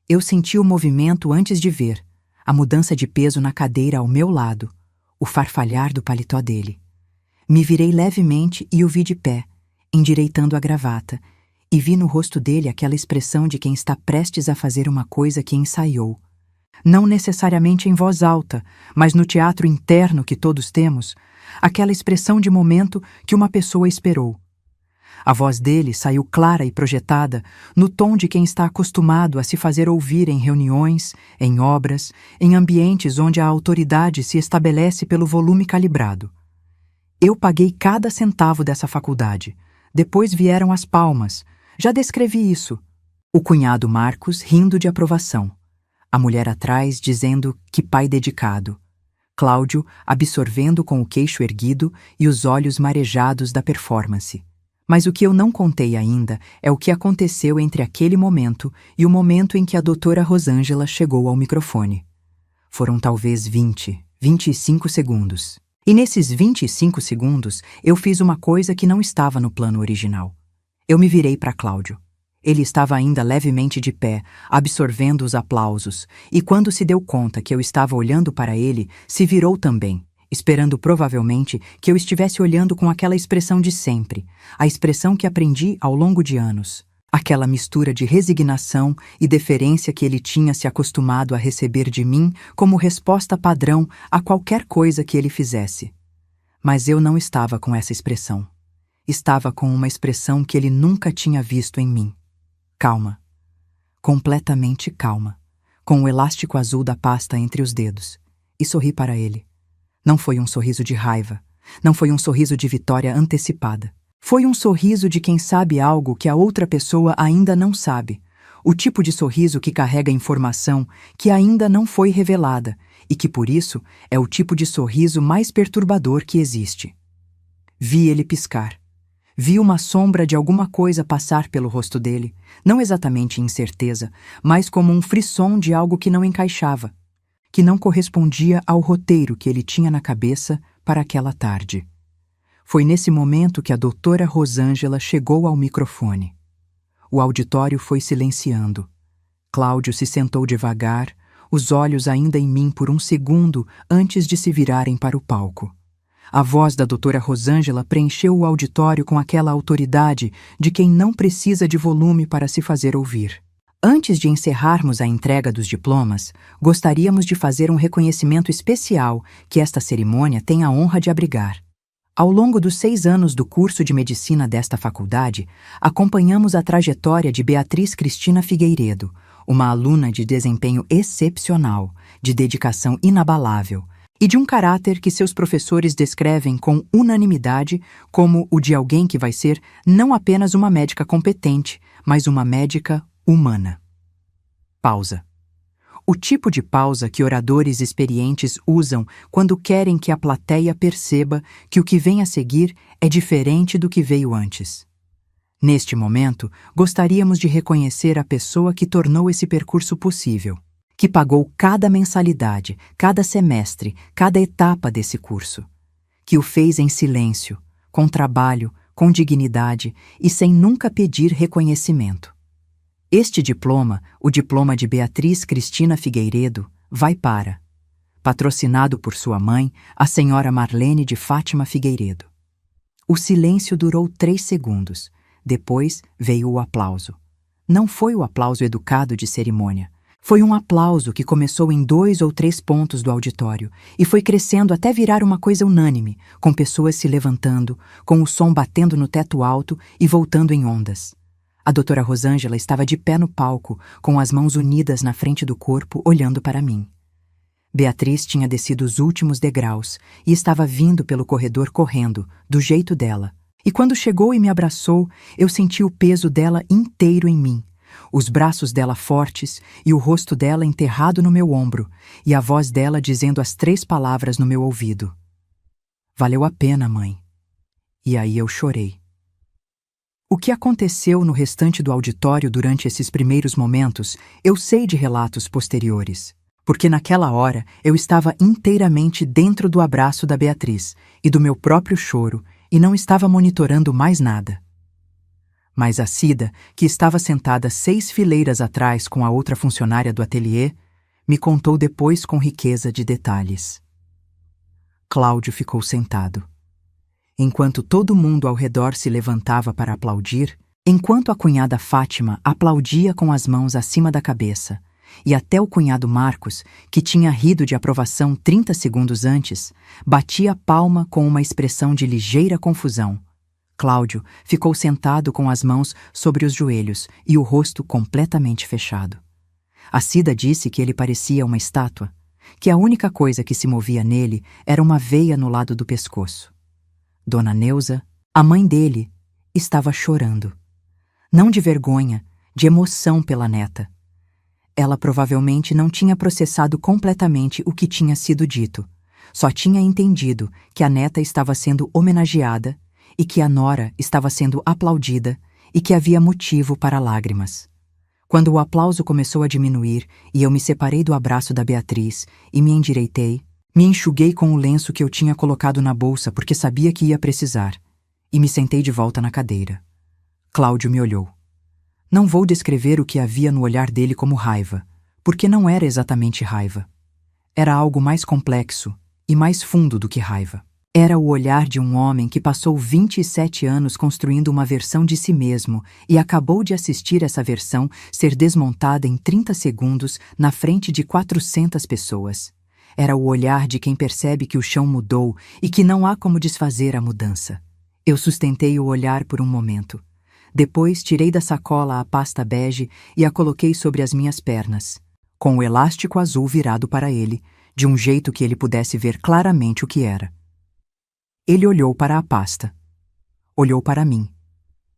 Eu senti o movimento antes de ver, a mudança de peso na cadeira ao meu lado, o farfalhar do paletó dele. Me virei levemente e o vi de pé, endireitando a gravata, e vi no rosto dele aquela expressão de quem está prestes a fazer uma coisa que ensaiou. Não necessariamente em voz alta, mas no teatro interno que todos temos, aquela expressão de momento que uma pessoa esperou. A voz dele saiu clara e projetada, no tom de quem está acostumado a se fazer ouvir em reuniões, em obras, em ambientes onde a autoridade se estabelece pelo volume calibrado. Eu paguei cada centavo dessa faculdade. Depois vieram as palmas. Já descrevi isso. O cunhado Marcos rindo de aprovação. A mulher atrás dizendo que pai dedicado. Cláudio absorvendo com o queixo erguido e os olhos marejados da performance. Mas o que eu não contei ainda é o que aconteceu entre aquele momento e o momento em que a doutora Rosângela chegou ao microfone. Foram talvez 25 segundos. E nesses 25 segundos eu fiz uma coisa que não estava no plano original. Eu me virei para Cláudio. Ele estava ainda levemente de pé, absorvendo os aplausos, e quando se deu conta que eu estava olhando para ele, se virou também, esperando provavelmente que eu estivesse olhando com aquela expressão de sempre, a expressão que aprendi ao longo de anos, aquela mistura de resignação e deferência que ele tinha se acostumado a receber de mim como resposta padrão a qualquer coisa que ele fizesse. Mas eu não estava com essa expressão. Estava com uma expressão que ele nunca tinha visto em mim. Calma. Completamente calma, com o elástico azul da pasta entre os dedos. E sorri para ele. Não foi um sorriso de raiva. Não foi um sorriso de vitória antecipada. Foi um sorriso de quem sabe algo que a outra pessoa ainda não sabe. O tipo de sorriso que carrega informação que ainda não foi revelada e que, por isso, é o tipo de sorriso mais perturbador que existe. Vi ele piscar. Vi uma sombra de alguma coisa passar pelo rosto dele, não exatamente incerteza, mas como um frisson de algo que não encaixava, que não correspondia ao roteiro que ele tinha na cabeça para aquela tarde. Foi nesse momento que a doutora Rosângela chegou ao microfone. O auditório foi silenciando. Cláudio se sentou devagar, os olhos ainda em mim por um segundo antes de se virarem para o palco. A voz da doutora Rosângela preencheu o auditório com aquela autoridade de quem não precisa de volume para se fazer ouvir. Antes de encerrarmos a entrega dos diplomas, gostaríamos de fazer um reconhecimento especial que esta cerimônia tem a honra de abrigar. Ao longo dos 6 anos do curso de medicina desta faculdade, acompanhamos a trajetória de Beatriz Cristina Figueiredo, uma aluna de desempenho excepcional, de dedicação inabalável, e de um caráter que seus professores descrevem com unanimidade como o de alguém que vai ser não apenas uma médica competente, mas uma médica humana. Pausa. O tipo de pausa que oradores experientes usam quando querem que a plateia perceba que o que vem a seguir é diferente do que veio antes. Neste momento, gostaríamos de reconhecer a pessoa que tornou esse percurso possível, que pagou cada mensalidade, cada semestre, cada etapa desse curso, que o fez em silêncio, com trabalho, com dignidade e sem nunca pedir reconhecimento. Este diploma, o diploma de Beatriz Cristina Figueiredo, vai para, patrocinado por sua mãe, a senhora Marlene de Fátima Figueiredo. O silêncio durou 3 segundos. Depois veio o aplauso. Não foi o aplauso educado de cerimônia. Foi um aplauso que começou em 2 ou 3 pontos do auditório e foi crescendo até virar uma coisa unânime, com pessoas se levantando, com o som batendo no teto alto e voltando em ondas. A doutora Rosângela estava de pé no palco, com as mãos unidas na frente do corpo, olhando para mim. Beatriz tinha descido os últimos degraus e estava vindo pelo corredor correndo, do jeito dela. E quando chegou e me abraçou, eu senti o peso dela inteiro em mim, os braços dela fortes e o rosto dela enterrado no meu ombro, e a voz dela dizendo as 3 palavras no meu ouvido. Valeu a pena, mãe. E aí eu chorei. O que aconteceu no restante do auditório durante esses primeiros momentos, eu sei de relatos posteriores, porque naquela hora eu estava inteiramente dentro do abraço da Beatriz e do meu próprio choro e não estava monitorando mais nada. Mas a Cida, que estava sentada 6 fileiras atrás com a outra funcionária do ateliê, me contou depois com riqueza de detalhes. Cláudio ficou sentado. Enquanto todo mundo ao redor se levantava para aplaudir, enquanto a cunhada Fátima aplaudia com as mãos acima da cabeça, e até o cunhado Marcos, que tinha rido de aprovação 30 segundos antes, batia palma com uma expressão de ligeira confusão. Cláudio ficou sentado com as mãos sobre os joelhos e o rosto completamente fechado. A Cida disse que ele parecia uma estátua, que a única coisa que se movia nele era uma veia no lado do pescoço. Dona Neuza, a mãe dele, estava chorando. Não de vergonha, de emoção pela neta. Ela provavelmente não tinha processado completamente o que tinha sido dito. Só tinha entendido que a neta estava sendo homenageada e que a nora estava sendo aplaudida e que havia motivo para lágrimas. Quando o aplauso começou a diminuir e eu me separei do abraço da Beatriz e me endireitei, me enxuguei com o lenço que eu tinha colocado na bolsa porque sabia que ia precisar, e me sentei de volta na cadeira. Cláudio me olhou. Não vou descrever o que havia no olhar dele como raiva, porque não era exatamente raiva. Era algo mais complexo e mais fundo do que raiva. Era o olhar de um homem que passou 27 anos construindo uma versão de si mesmo e acabou de assistir essa versão ser desmontada em 30 segundos na frente de 400 pessoas. Era o olhar de quem percebe que o chão mudou e que não há como desfazer a mudança. Eu sustentei o olhar por um momento. Depois tirei da sacola a pasta bege e a coloquei sobre as minhas pernas, com o elástico azul virado para ele, de um jeito que ele pudesse ver claramente o que era. Ele olhou para a pasta. Olhou para mim.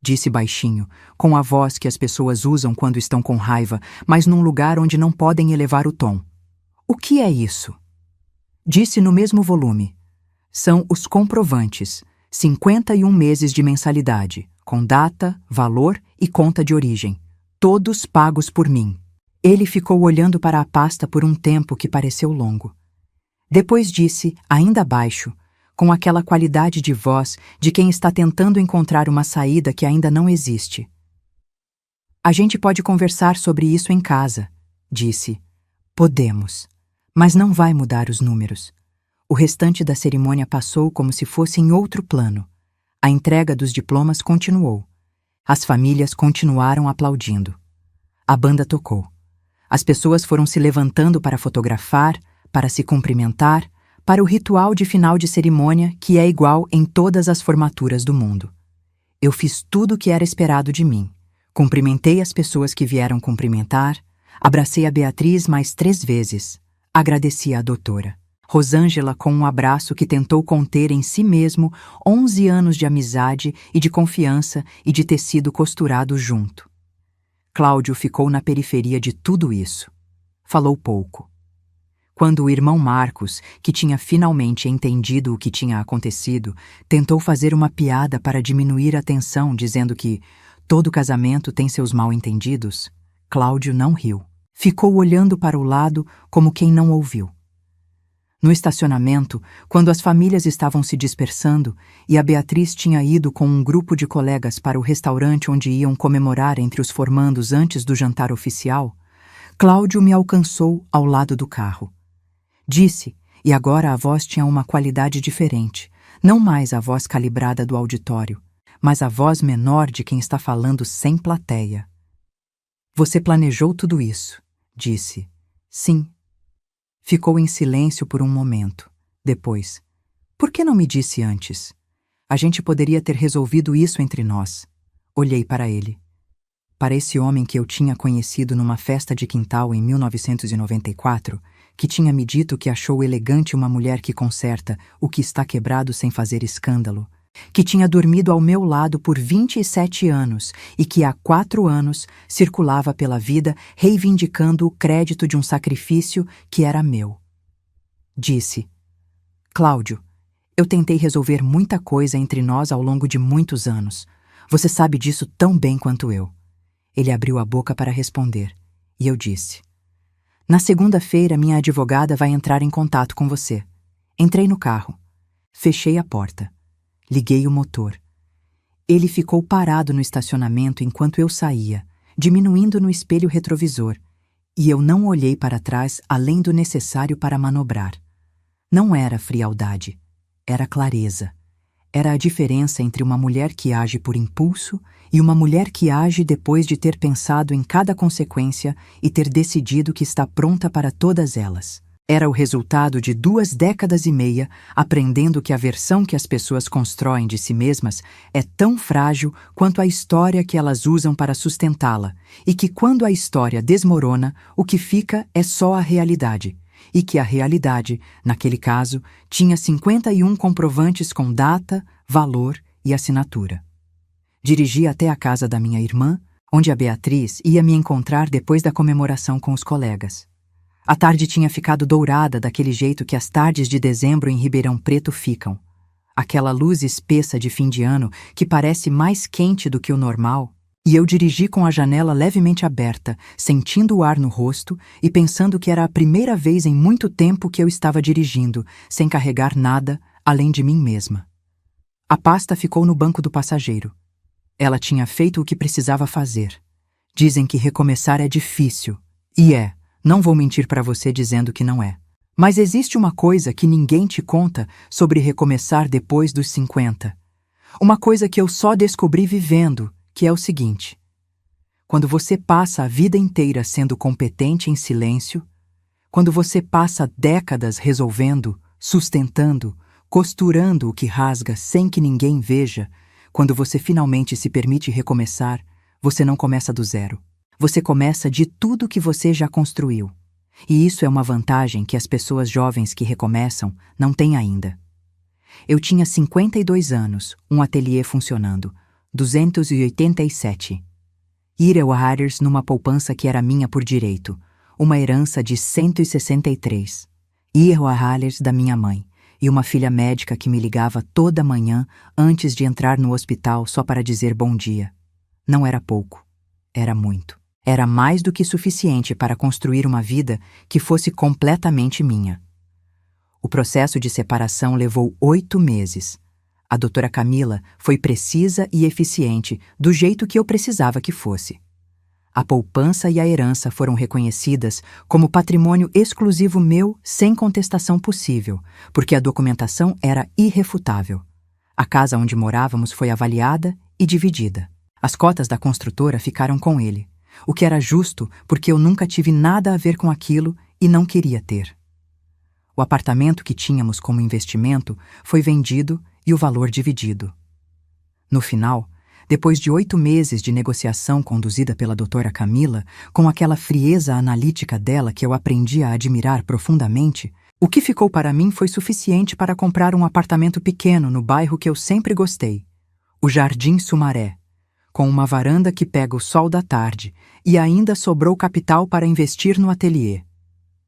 Disse baixinho, com a voz que as pessoas usam quando estão com raiva, mas num lugar onde não podem elevar o tom. O que é isso? Disse no mesmo volume. São os comprovantes, 51 meses de mensalidade, com data, valor e conta de origem, todos pagos por mim. Ele ficou olhando para a pasta por um tempo que pareceu longo. Depois disse, ainda baixo, com aquela qualidade de voz de quem está tentando encontrar uma saída que ainda não existe. A gente pode conversar sobre isso em casa, disse. Podemos, mas não vai mudar os números. O restante da cerimônia passou como se fosse em outro plano. A entrega dos diplomas continuou. As famílias continuaram aplaudindo. A banda tocou. As pessoas foram se levantando para fotografar, para se cumprimentar, para o ritual de final de cerimônia que é igual em todas as formaturas do mundo. Eu fiz tudo o que era esperado de mim. Cumprimentei as pessoas que vieram cumprimentar, abracei a Beatriz mais 3 vezes, agradeci à doutora. Rosângela com um abraço que tentou conter em si mesmo 11 anos de amizade e de confiança e de tecido costurado junto. Cláudio ficou na periferia de tudo isso. Falou pouco. Quando o irmão Marcos, que tinha finalmente entendido o que tinha acontecido, tentou fazer uma piada para diminuir a tensão, dizendo que todo casamento tem seus mal-entendidos, Cláudio não riu. Ficou olhando para o lado como quem não ouviu. No estacionamento, quando as famílias estavam se dispersando e a Beatriz tinha ido com um grupo de colegas para o restaurante onde iam comemorar entre os formandos antes do jantar oficial, Cláudio me alcançou ao lado do carro. Disse, e agora a voz tinha uma qualidade diferente, não mais a voz calibrada do auditório, mas a voz menor de quem está falando sem plateia. Você planejou tudo isso, disse. Sim. Ficou em silêncio por um momento. Depois, por que não me disse antes? A gente poderia ter resolvido isso entre nós. Olhei para ele. Para esse homem que eu tinha conhecido numa festa de quintal em 1994, que tinha me dito que achou elegante uma mulher que conserta o que está quebrado sem fazer escândalo, que tinha dormido ao meu lado por 27 anos e que há 4 anos circulava pela vida reivindicando o crédito de um sacrifício que era meu. Disse, Cláudio, eu tentei resolver muita coisa entre nós ao longo de muitos anos. Você sabe disso tão bem quanto eu. Ele abriu a boca para responder, e eu disse, na segunda-feira minha advogada vai entrar em contato com você. Entrei no carro. Fechei a porta. Liguei o motor. Ele ficou parado no estacionamento enquanto eu saía, diminuindo no espelho retrovisor, e eu não olhei para trás além do necessário para manobrar. Não era frialdade, era clareza. Era a diferença entre uma mulher que age por impulso e uma mulher que age depois de ter pensado em cada consequência e ter decidido que está pronta para todas elas. Era o resultado de 2 décadas e meia aprendendo que a versão que as pessoas constroem de si mesmas é tão frágil quanto a história que elas usam para sustentá-la, e que quando a história desmorona, o que fica é só a realidade, e que a realidade, naquele caso, tinha 51 comprovantes com data, valor e assinatura. Dirigi até a casa da minha irmã, onde a Beatriz ia me encontrar depois da comemoração com os colegas. A tarde tinha ficado dourada daquele jeito que as tardes de dezembro em Ribeirão Preto ficam. Aquela luz espessa de fim de ano que parece mais quente do que o normal, e eu dirigi com a janela levemente aberta, sentindo o ar no rosto e pensando que era a primeira vez em muito tempo que eu estava dirigindo, sem carregar nada além de mim mesma. A pasta ficou no banco do passageiro. Ela tinha feito o que precisava fazer. Dizem que recomeçar é difícil. E é. Não vou mentir para você dizendo que não é. Mas existe uma coisa que ninguém te conta sobre recomeçar depois dos 50. Uma coisa que eu só descobri vivendo, que é o seguinte: quando você passa a vida inteira sendo competente em silêncio, quando você passa décadas resolvendo, sustentando, costurando o que rasga sem que ninguém veja, quando você finalmente se permite recomeçar, você não começa do zero. Você começa de tudo que você já construiu. E isso é uma vantagem que as pessoas jovens que recomeçam não têm ainda. Eu tinha 52 anos, um ateliê funcionando, 287. $100 numa poupança que era minha por direito, uma herança de 163. $100 da minha mãe, e uma filha médica que me ligava toda manhã antes de entrar no hospital só para dizer bom dia. Não era pouco, era muito. Era mais do que suficiente para construir uma vida que fosse completamente minha. O processo de separação levou 8 meses. A doutora Camila foi precisa e eficiente do jeito que eu precisava que fosse. A poupança e a herança foram reconhecidas como patrimônio exclusivo meu sem contestação possível, porque a documentação era irrefutável. A casa onde morávamos foi avaliada e dividida. As cotas da construtora ficaram com ele, o que era justo porque eu nunca tive nada a ver com aquilo e não queria ter. O apartamento que tínhamos como investimento foi vendido e o valor dividido. No final, depois de 8 meses de negociação conduzida pela doutora Camila, com aquela frieza analítica dela que eu aprendi a admirar profundamente, o que ficou para mim foi suficiente para comprar um apartamento pequeno no bairro que eu sempre gostei, o Jardim Sumaré, com uma varanda que pega o sol da tarde, e ainda sobrou capital para investir no ateliê.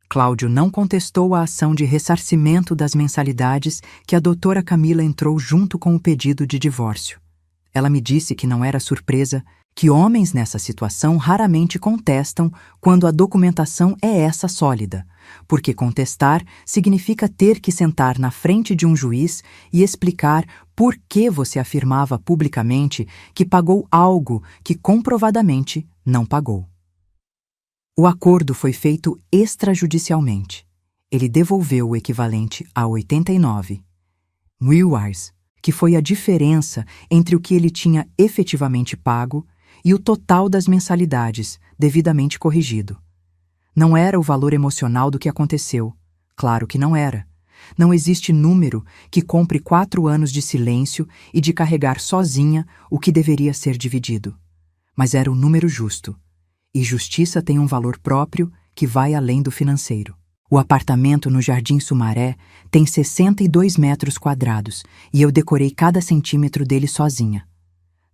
Cláudio não contestou a ação de ressarcimento das mensalidades que a doutora Camila entrou junto com o pedido de divórcio. Ela me disse que não era surpresa, que homens nessa situação raramente contestam quando a documentação é essa sólida, porque contestar significa ter que sentar na frente de um juiz e explicar por que você afirmava publicamente que pagou algo que comprovadamente não pagou. O acordo foi feito extrajudicialmente. Ele devolveu o equivalente a 89 mil reais, que foi a diferença entre o que ele tinha efetivamente pago e o total das mensalidades, devidamente corrigido. Não era o valor emocional do que aconteceu. Claro que não era. Não existe número que compre 4 anos de silêncio e de carregar sozinha o que deveria ser dividido. Mas era o número justo. E justiça tem um valor próprio que vai além do financeiro. O apartamento no Jardim Sumaré tem 62 metros quadrados e eu decorei cada centímetro dele sozinha.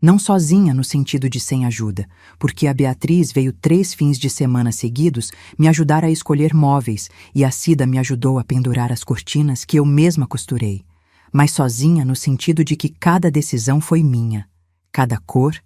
Não sozinha no sentido de sem ajuda, porque a Beatriz veio 3 fins de semana seguidos me ajudar a escolher móveis e a Cida me ajudou a pendurar as cortinas que eu mesma costurei, mas sozinha no sentido de que cada decisão foi minha, cada cor,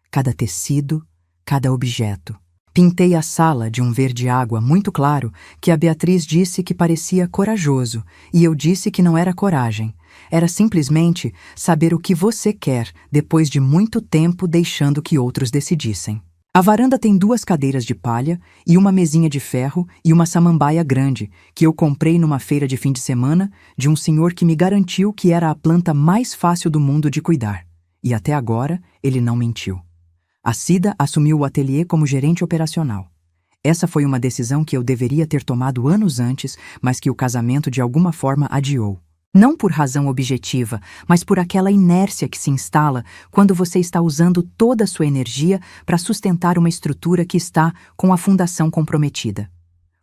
cada tecido, cada objeto. Pintei a sala de um verde água muito claro que a Beatriz disse que parecia corajoso e eu disse que não era coragem. Era simplesmente saber o que você quer depois de muito tempo deixando que outros decidissem. A varanda tem 2 cadeiras de palha e uma mesinha de ferro e uma samambaia grande que eu comprei numa feira de fim de semana de um senhor que me garantiu que era a planta mais fácil do mundo de cuidar. E até agora ele não mentiu. A Cida assumiu o ateliê como gerente operacional. Essa foi uma decisão que eu deveria ter tomado anos antes, mas que o casamento de alguma forma adiou. Não por razão objetiva, mas por aquela inércia que se instala quando você está usando toda a sua energia para sustentar uma estrutura que está com a fundação comprometida.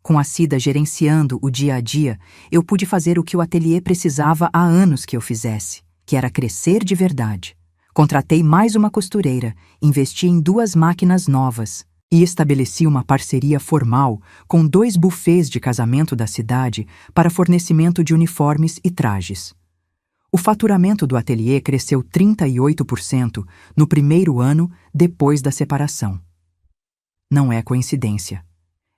Com a Cida gerenciando o dia a dia, eu pude fazer o que o ateliê precisava há anos que eu fizesse, que era crescer de verdade. Contratei mais uma costureira, investi em 2 máquinas novas e estabeleci uma parceria formal com 2 buffets de casamento da cidade para fornecimento de uniformes e trajes. O faturamento do ateliê cresceu 38% no primeiro ano depois da separação. Não é coincidência.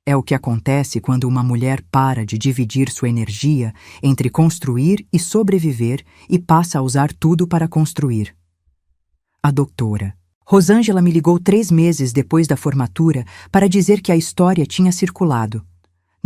É o que acontece quando uma mulher para de dividir sua energia entre construir e sobreviver e passa a usar tudo para construir. A doutora Rosângela me ligou 3 meses depois da formatura para dizer que a história tinha circulado.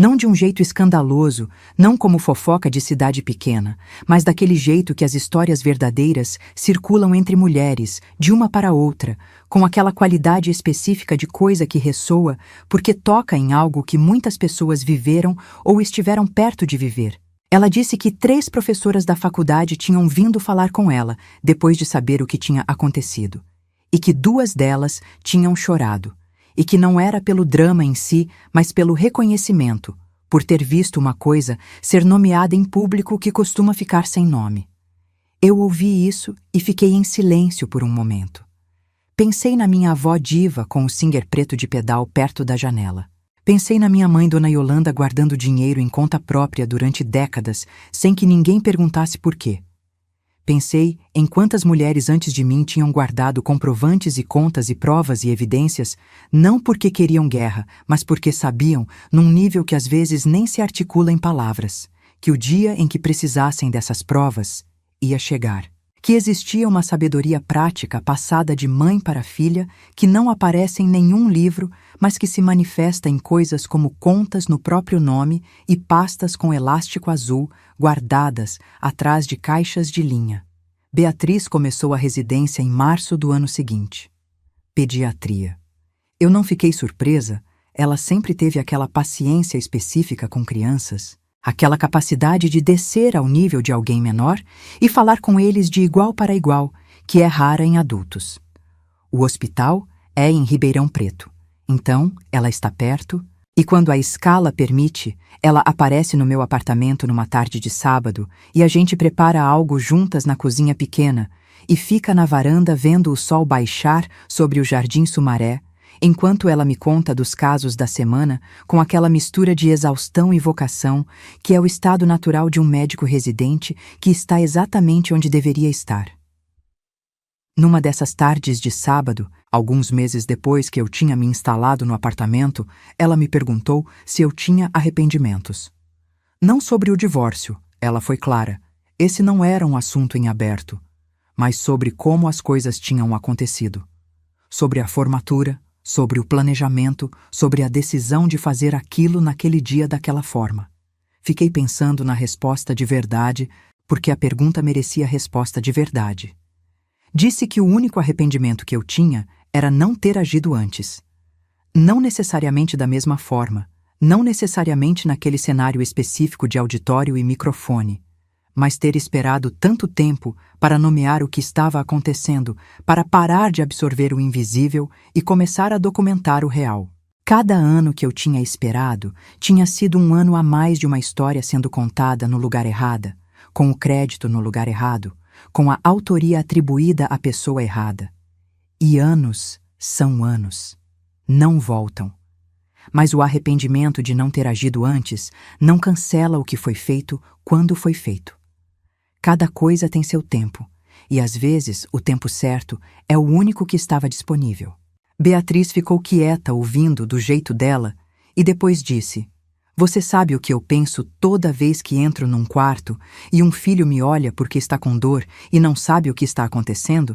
Não de um jeito escandaloso, não como fofoca de cidade pequena, mas daquele jeito que as histórias verdadeiras circulam entre mulheres, de uma para outra, com aquela qualidade específica de coisa que ressoa porque toca em algo que muitas pessoas viveram ou estiveram perto de viver. Ela disse que 3 professoras da faculdade tinham vindo falar com ela depois de saber o que tinha acontecido, e que 2 delas tinham chorado. E que não era pelo drama em si, mas pelo reconhecimento, por ter visto uma coisa ser nomeada em público que costuma ficar sem nome. Eu ouvi isso e fiquei em silêncio por um momento. Pensei na minha avó diva com o Singer preto de pedal perto da janela. Pensei na minha mãe Dona Yolanda guardando dinheiro em conta própria durante décadas, sem que ninguém perguntasse por quê. Pensei em quantas mulheres antes de mim tinham guardado comprovantes e contas e provas e evidências, não porque queriam guerra, mas porque sabiam, num nível que às vezes nem se articula em palavras, que o dia em que precisassem dessas provas ia chegar. Que existia uma sabedoria prática passada de mãe para filha que não aparece em nenhum livro, mas que se manifesta em coisas como contas no próprio nome e pastas com elástico azul guardadas atrás de caixas de linha. Beatriz começou a residência em março do ano seguinte. Pediatria. Eu não fiquei surpresa, ela sempre teve aquela paciência específica com crianças. Aquela capacidade de descer ao nível de alguém menor e falar com eles de igual para igual, que é rara em adultos. O hospital é em Ribeirão Preto, então ela está perto e quando a escala permite, ela aparece no meu apartamento numa tarde de sábado e a gente prepara algo juntas na cozinha pequena e fica na varanda vendo o sol baixar sobre o Jardim Sumaré, enquanto ela me conta dos casos da semana com aquela mistura de exaustão e vocação, que é o estado natural de um médico residente que está exatamente onde deveria estar. Numa dessas tardes de sábado, alguns meses depois que eu tinha me instalado no apartamento, ela me perguntou se eu tinha arrependimentos. Não sobre o divórcio, ela foi clara, esse não era um assunto em aberto, mas sobre como as coisas tinham acontecido. Sobre a formatura, sobre o planejamento, sobre a decisão de fazer aquilo naquele dia daquela forma. Fiquei pensando na resposta de verdade, porque a pergunta merecia resposta de verdade. Disse que o único arrependimento que eu tinha era não ter agido antes. Não necessariamente da mesma forma, não necessariamente naquele cenário específico de auditório e microfone, mas ter esperado tanto tempo para nomear o que estava acontecendo, para parar de absorver o invisível e começar a documentar o real. Cada ano que eu tinha esperado tinha sido um ano a mais de uma história sendo contada no lugar errado, com o crédito no lugar errado, com a autoria atribuída à pessoa errada. E anos são anos. Não voltam. Mas o arrependimento de não ter agido antes não cancela o que foi feito quando foi feito. Cada coisa tem seu tempo, e às vezes o tempo certo é o único que estava disponível. Beatriz ficou quieta ouvindo do jeito dela e depois disse: "Você sabe o que eu penso toda vez que entro num quarto e um filho me olha porque está com dor e não sabe o que está acontecendo?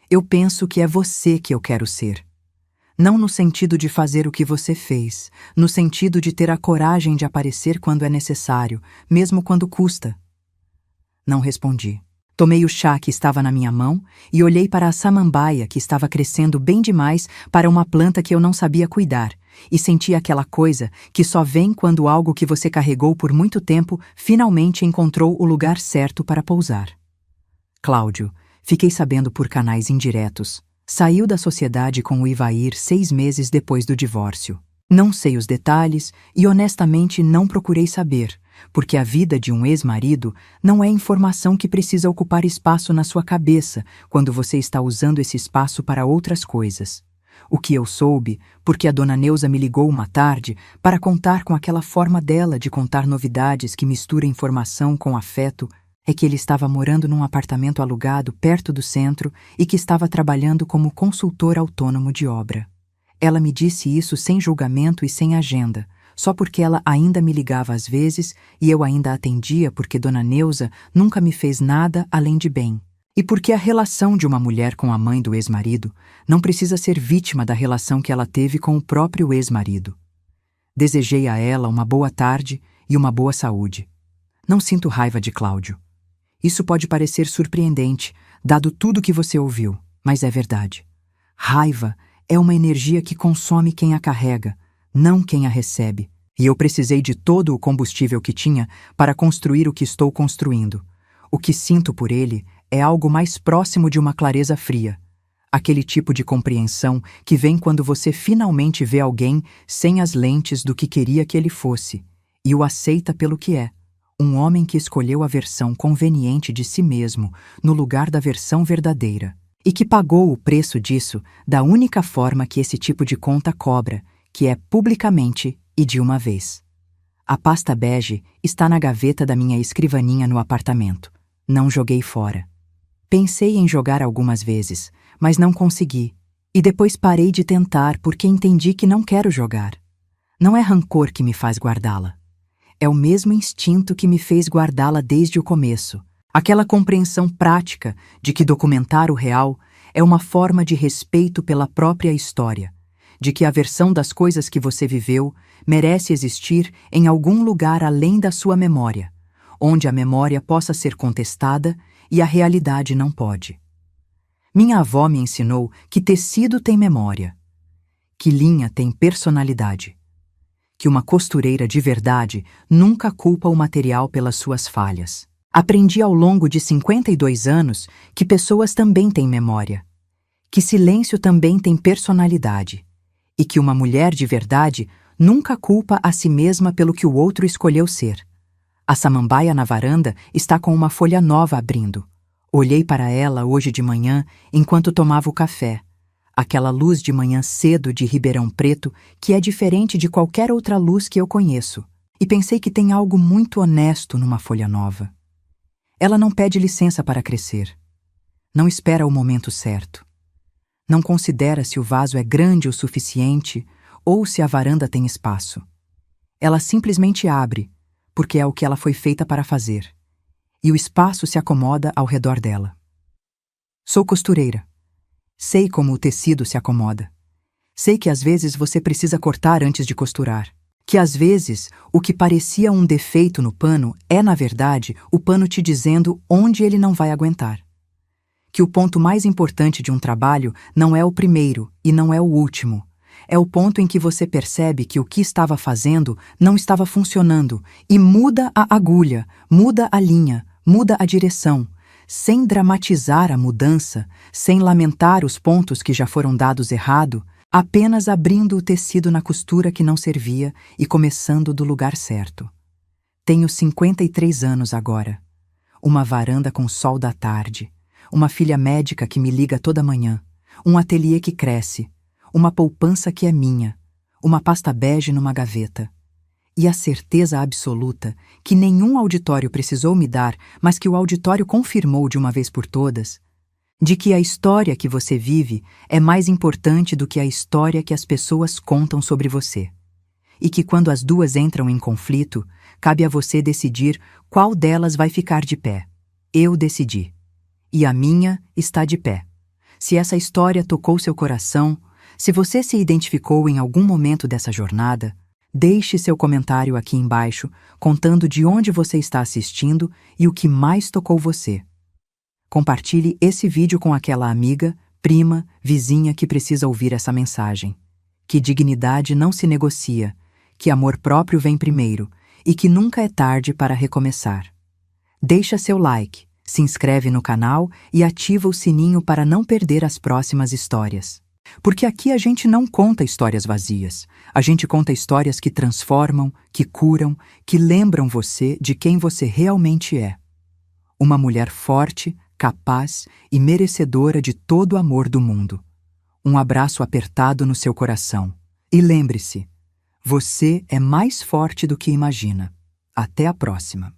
Eu penso que é você que eu quero ser. Não no sentido de fazer o que você fez, no sentido de ter a coragem de aparecer quando é necessário, mesmo quando custa." Não respondi. Tomei o chá que estava na minha mão e olhei para a samambaia que estava crescendo bem demais para uma planta que eu não sabia cuidar, e senti aquela coisa que só vem quando algo que você carregou por muito tempo finalmente encontrou o lugar certo para pousar. Cláudio, fiquei sabendo por canais indiretos, saiu da sociedade com o Ivair 6 meses depois do divórcio. Não sei os detalhes e honestamente não procurei saber, porque a vida de um ex-marido não é informação que precisa ocupar espaço na sua cabeça quando você está usando esse espaço para outras coisas. O que eu soube, porque a dona Neuza me ligou uma tarde para contar com aquela forma dela de contar novidades que mistura informação com afeto, é que ele estava morando num apartamento alugado perto do centro e que estava trabalhando como consultor autônomo de obra. Ela me disse isso sem julgamento e sem agenda, só porque ela ainda me ligava às vezes e eu ainda atendia porque dona Neuza nunca me fez nada além de bem. E porque a relação de uma mulher com a mãe do ex-marido não precisa ser vítima da relação que ela teve com o próprio ex-marido. Desejei a ela uma boa tarde e uma boa saúde. Não sinto raiva de Cláudio. Isso pode parecer surpreendente, dado tudo que você ouviu, mas é verdade. Raiva é uma energia que consome quem a carrega, não quem a recebe. E eu precisei de todo o combustível que tinha para construir o que estou construindo. O que sinto por ele é algo mais próximo de uma clareza fria. Aquele tipo de compreensão que vem quando você finalmente vê alguém sem as lentes do que queria que ele fosse, e o aceita pelo que é. Um homem que escolheu a versão conveniente de si mesmo no lugar da versão verdadeira, e que pagou o preço disso da única forma que esse tipo de conta cobra, que é publicamente e de uma vez. A pasta bege está na gaveta da minha escrivaninha no apartamento. Não joguei fora. Pensei em jogar algumas vezes, mas não consegui, e depois parei de tentar porque entendi que não quero jogar. Não é rancor que me faz guardá-la. É o mesmo instinto que me fez guardá-la desde o começo. Aquela compreensão prática de que documentar o real é uma forma de respeito pela própria história, de que a versão das coisas que você viveu merece existir em algum lugar além da sua memória, onde a memória possa ser contestada e a realidade não pode. Minha avó me ensinou que tecido tem memória, que linha tem personalidade, que uma costureira de verdade nunca culpa o material pelas suas falhas. Aprendi ao longo de 52 anos que pessoas também têm memória, que silêncio também tem personalidade, e que uma mulher de verdade nunca culpa a si mesma pelo que o outro escolheu ser. A samambaia na varanda está com uma folha nova abrindo. Olhei para ela hoje de manhã enquanto tomava o café. Aquela luz de manhã cedo de Ribeirão Preto que é diferente de qualquer outra luz que eu conheço. E pensei que tem algo muito honesto numa folha nova. Ela não pede licença para crescer. Não espera o momento certo. Não considera se o vaso é grande o suficiente ou se a varanda tem espaço. Ela simplesmente abre, porque é o que ela foi feita para fazer. E o espaço se acomoda ao redor dela. Sou costureira. Sei como o tecido se acomoda. Sei que às vezes você precisa cortar antes de costurar. Que às vezes o que parecia um defeito no pano é, na verdade, o pano te dizendo onde ele não vai aguentar. Que o ponto mais importante de um trabalho não é o primeiro e não é o último. É o ponto em que você percebe que o que estava fazendo não estava funcionando e muda a agulha, muda a linha, muda a direção, sem dramatizar a mudança, sem lamentar os pontos que já foram dados errado, apenas abrindo o tecido na costura que não servia e começando do lugar certo. Tenho 53 anos agora. Uma varanda com sol da tarde. Uma filha médica que me liga toda manhã. Um ateliê que cresce. Uma poupança que é minha. Uma pasta bege numa gaveta. E a certeza absoluta que nenhum auditório precisou me dar, mas que o auditório confirmou de uma vez por todas, de que a história que você vive é mais importante do que a história que as pessoas contam sobre você. E que quando as duas entram em conflito, cabe a você decidir qual delas vai ficar de pé. Eu decidi. E a minha está de pé. Se essa história tocou seu coração, se você se identificou em algum momento dessa jornada, deixe seu comentário aqui embaixo, contando de onde você está assistindo e o que mais tocou você. Compartilhe esse vídeo com aquela amiga, prima, vizinha que precisa ouvir essa mensagem. Que dignidade não se negocia, que amor próprio vem primeiro e que nunca é tarde para recomeçar. Deixa seu like, se inscreve no canal e ativa o sininho para não perder as próximas histórias. Porque aqui a gente não conta histórias vazias. A gente conta histórias que transformam, que curam, que lembram você de quem você realmente é. Uma mulher forte, capaz e merecedora de todo o amor do mundo. Um abraço apertado no seu coração. E lembre-se, você é mais forte do que imagina. Até a próxima.